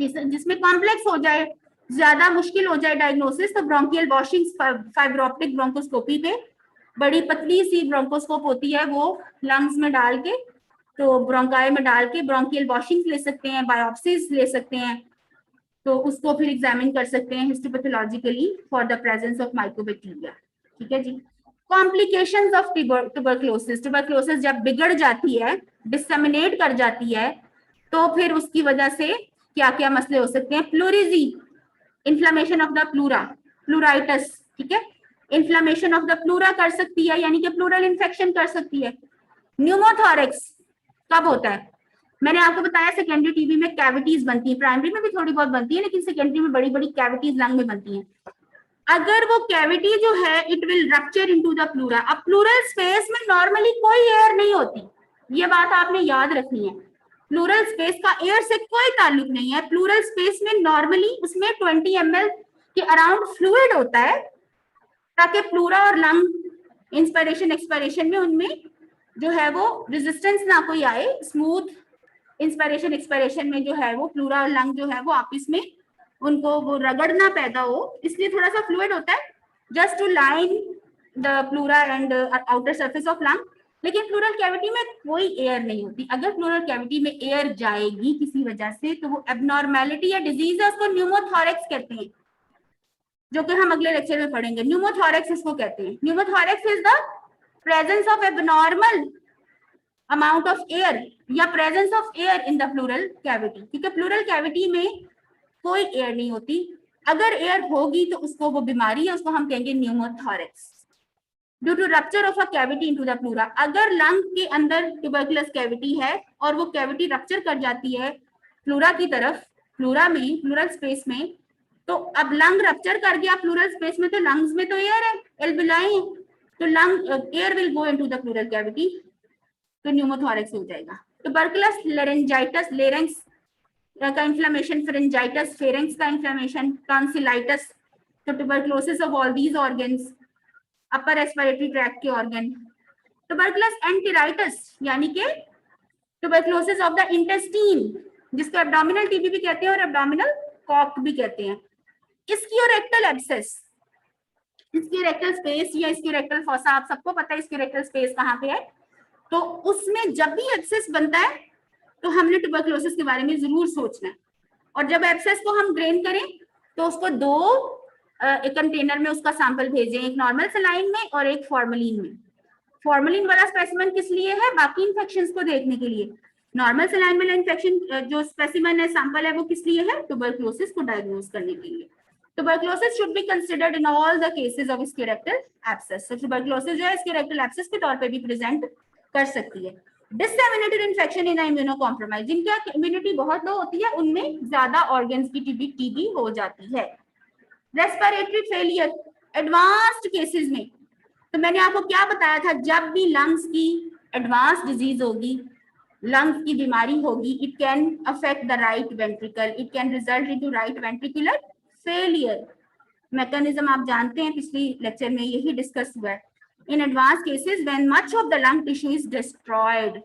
जिसमें कॉम्प्लेक्स हो जाए, ज्यादा मुश्किल हो जाए डायग्नोसिस, तो ब्रोंकियल वॉशिंग्स फाइबर ऑप्टिक ब्रोंकोस्कोपी पे, बड़ी पतली सी ब्रोंकोस्कोप होती है, वो लंग्स में डाल के, तो ब्रोंकाई में डाल के ब्रोंकियल वॉशिंग्स ले सकते हैं, बायोप्सीज ले सकते हैं, तो उसको फिर एग्जामिन कर सकते हैं histopathologically for the presence of mycobacteria. ठीक है जी, कॉम्प्लिकेशंस ऑफ ट्यूबरकुलोसिस, ट्यूबरकुलोसिस जब बिगड़ जाती है, डिसमिनेट कर जाती है, तो फिर उसकी वजह से क्या क्या मसले हो सकते हैं? Pleurisy, inflammation of the pleura, pleuritis. ठीक है, इन्फ्लेमेशन ऑफ द प्लूरा कर सकती है, यानी कि प्लूरल इन्फेक्शन कर सकती है। न्यूमोथोरेक्स कब होता है? मैंने आपको बताया सेकेंडरी टीबी में कैविटीज बनती है, प्राइमरी में भी थोड़ी बहुत बनती है, लेकिन सेकेंडरी में बड़ी बड़ी कैविटीज लंग में बनती हैं। अगर वो कैविटी जो है it will rupture into the pleura. अब प्लूरल स्पेस में नॉर्मली कोई एयर नहीं होती, ये बात आपने याद रखनी है। प्लूरल स्पेस का एयर से कोई ताल्लुक नहीं है। प्लूरल स्पेस में नॉर्मली उसमें 20 ml के अराउंड फ्लूइड होता है, ताकि प्लूरा और लंग इंस्पिरेशन एक्सपायरेशन में उनमें जो है वो रेजिस्टेंस ना कोई आए, स्मूथ इंस्पिरेशन एक्सपायरेशन में जो है वो प्लूरा और लंग जो है वो आपस में उनको वो रगड़ना पैदा हो, इसलिए थोड़ा सा फ्लूइड होता है just to line the pleura and outer surface of lung. लेकिन प्लूरल कैविटी में कोई एयर नहीं होती। अगर प्लूरल कैविटी में एयर जाएगी किसी वजह से तो वो एबनॉर्मेलिटी या डिजीज है, उसको न्यूमोथोरेक्स कहते हैं, जो कि हम अगले लेक्चर में पढ़ेंगे। न्यूमोथोरेक्स इसको कहते हैं। Pneumothorax is the presence of abnormal amount of air या presence of air in the pleural cavity, क्योंकि प्लूरल कैविटी में कोई एयर नहीं होती। अगर एयर होगी तो उसको वो बीमारी है, उसको हम कहेंगे pneumothorax due to rupture of a cavity into the pleura. अगर लंग के अंदर ट्यूबरकुलस कैविटी है और वो कैविटी रप्चर कर जाती है प्लूरा की तरफ, प्लूरा में प्लूरल स्पेस में, तो अब लंग रप्चर कर गया प्लूरल स्पेस में, तो लंग्स में तो एयर है, एल्विलाई है, तो lung air will go into the pleural cavity, तो न्यूमोथोरेक्स हो जाएगा। ट्यूबरकुलस लेरेंजाइटिस, लेरेंक्स का इन्फ्लेमेशन, फेरेंजाइटिस फेरेंक्स का इन्फ्लेमेशन, टॉन्सिलाइटिस, तो tuberculosis of all these organs, upper respiratory tract के ऑर्गन। ट्यूबरकुलस एंटेराइटिस यानी कि ट्यूबरकुलोसिस ऑफ द इंटेस्टाइन, जिसको एब्डोमिनल टीबी भी कहते हैं और एब्डोमिनल कॉक भी कहते हैं। स्क्यूरेक्टल एब्सेस, स्क्यूरेक्टल स्पेस या स्क्यूरेक्टल फॉसा, आप सबको पता है स्क्यूरेक्टल स्पेस कहाँ पे है, तो उसमें जब भी एब्सेस बनता है तो हमने ट्यूबरकुलोसिस के बारे में जरूर सोचना है। और जब एब्सेस को हम ड्रेन करें तो उसको दो एक कंटेनर में उसका सैंपल भेजें, एक नॉर्मल सलाइन में और एक फॉर्मलिन में। फॉर्मलिन वाला स्पेसिमेन किस लिए है? बाकी इंफेक्शंस को देखने के लिए। नॉर्मल सलाइन वाला इंफेक्शन जो स्पेसिमेन है, सैंपल है, वो किस लिए है? ट्यूबरकुलोसिस को डायग्नोज करने के लिए। Tuberculosis should be considered in all the cases of ischiorectal abscess. तो ट्यूबरकुलोसिस जो है स्क्यूरेक्टल एब्सेस के तौर पे भी प्रेजेंट कर सकती है। Disseminated infection in immuno compromise, जिनका इम्यूनिटी बहुत लो होती है उनमें ज्यादा ऑर्गन्स की टीबी हो जाती है। रेस्पिरेटरी फेलियर एडवांस्ड केसेस में, तो मैंने आपको क्या बताया था, जब भी लंग्स की एडवांस डिजीज होगी, लंग्स की बीमारी होगी, it can affect the right ventricle, it can result into right ventricular failure. Mechanism आप जानते हैं, पिछली लेक्चर में यही डिस्कस हुआ है। In advance cases when much of the lung tissue is destroyed,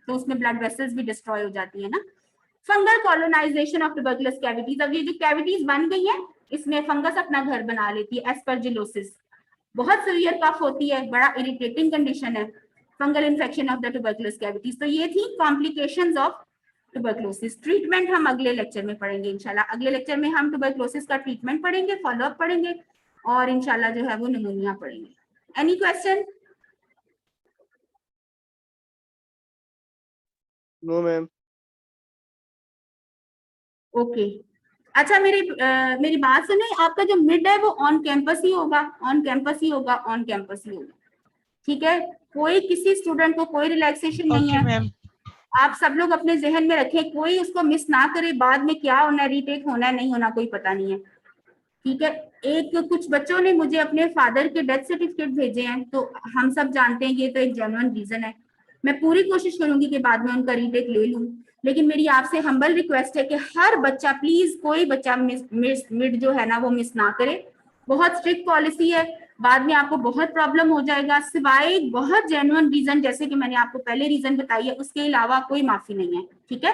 तो उसमें ब्लड वेसल्स भी डिस्ट्रॉय हो जाती है ना। Fungal colonisation of tuberculous cavities, अब ये जो कैविटीज बन गई है इसमें फंगस अपना घर बना लेती है। एस्परजिलोसिस, बहुत सीवियर कफ होती है, बड़ा इरिटेटिंग कंडीशन है, fungal infection of the tuberculous cavities. तो ये थी कॉम्प्लिकेशंस ऑफ ट्यूबरकुलोसिस। ट्रीटमेंट हम अगले लेक्चर में पढ़ेंगे इंशाल्लाह। अगले लेक्चर में हम ट्यूबरकुलोसिस का ट्रीटमेंट पढ़ेंगे, फॉलोअप पढ़ेंगे और इंशाल्लाह जो है वो निमोनिया पढ़ेंगे। Any question? No ma'am. Okay, अच्छा मेरी बात सुने, आपका जो मिड है वो ऑन कैंपस ही होगा, ऑन कैंपस ही होगा, ऑन कैंपस ही होगा, ठीक है? कोई किसी स्टूडेंट को कोई रिलैक्सेशन नहीं है मैम। आप सब लोग अपने जहन में रखें, कोई उसको मिस ना करे, बाद में क्या होना है, रीटेक होना है नहीं होना कोई पता नहीं है, ठीक है? एक कुछ बच्चों ने मुझे अपने फादर के डेथ सर्टिफिकेट भेजे हैं, तो हम सब जानते हैं ये तो एक जेन्युइन रीजन है। मैं पूरी कोशिश करूंगी कि बाद में उनका रीटेक ले लूं, लेकिन मेरी आपसे हम्बल रिक्वेस्ट है कि हर बच्चा, प्लीज कोई बच्चा मिड जो है ना वो मिस ना करे। बहुत स्ट्रिक्ट पॉलिसी है, बाद में आपको बहुत प्रॉब्लम हो जाएगा, सिवाय बहुत जेन्युइन रीजन जैसे कि मैंने आपको पहले रीजन बताई है, उसके अलावा कोई माफी नहीं है, ठीक है?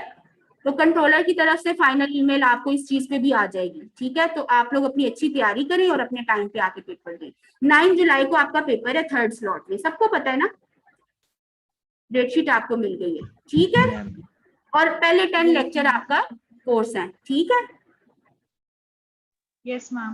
तो कंट्रोलर की तरफ से फाइनल ईमेल आपको इस चीज पे भी आ जाएगी, ठीक है? तो आप लोग अपनी अच्छी तैयारी करें और अपने टाइम पे आके पेपर दें। 9 जुलाई को आपका पेपर है, 3rd स्लॉट में, सबको पता है ना? डेटशीट आपको मिल गई है, ठीक है? और पहले 10 लेक्चर आपका कोर्स है, ठीक है? Yes, ma'am.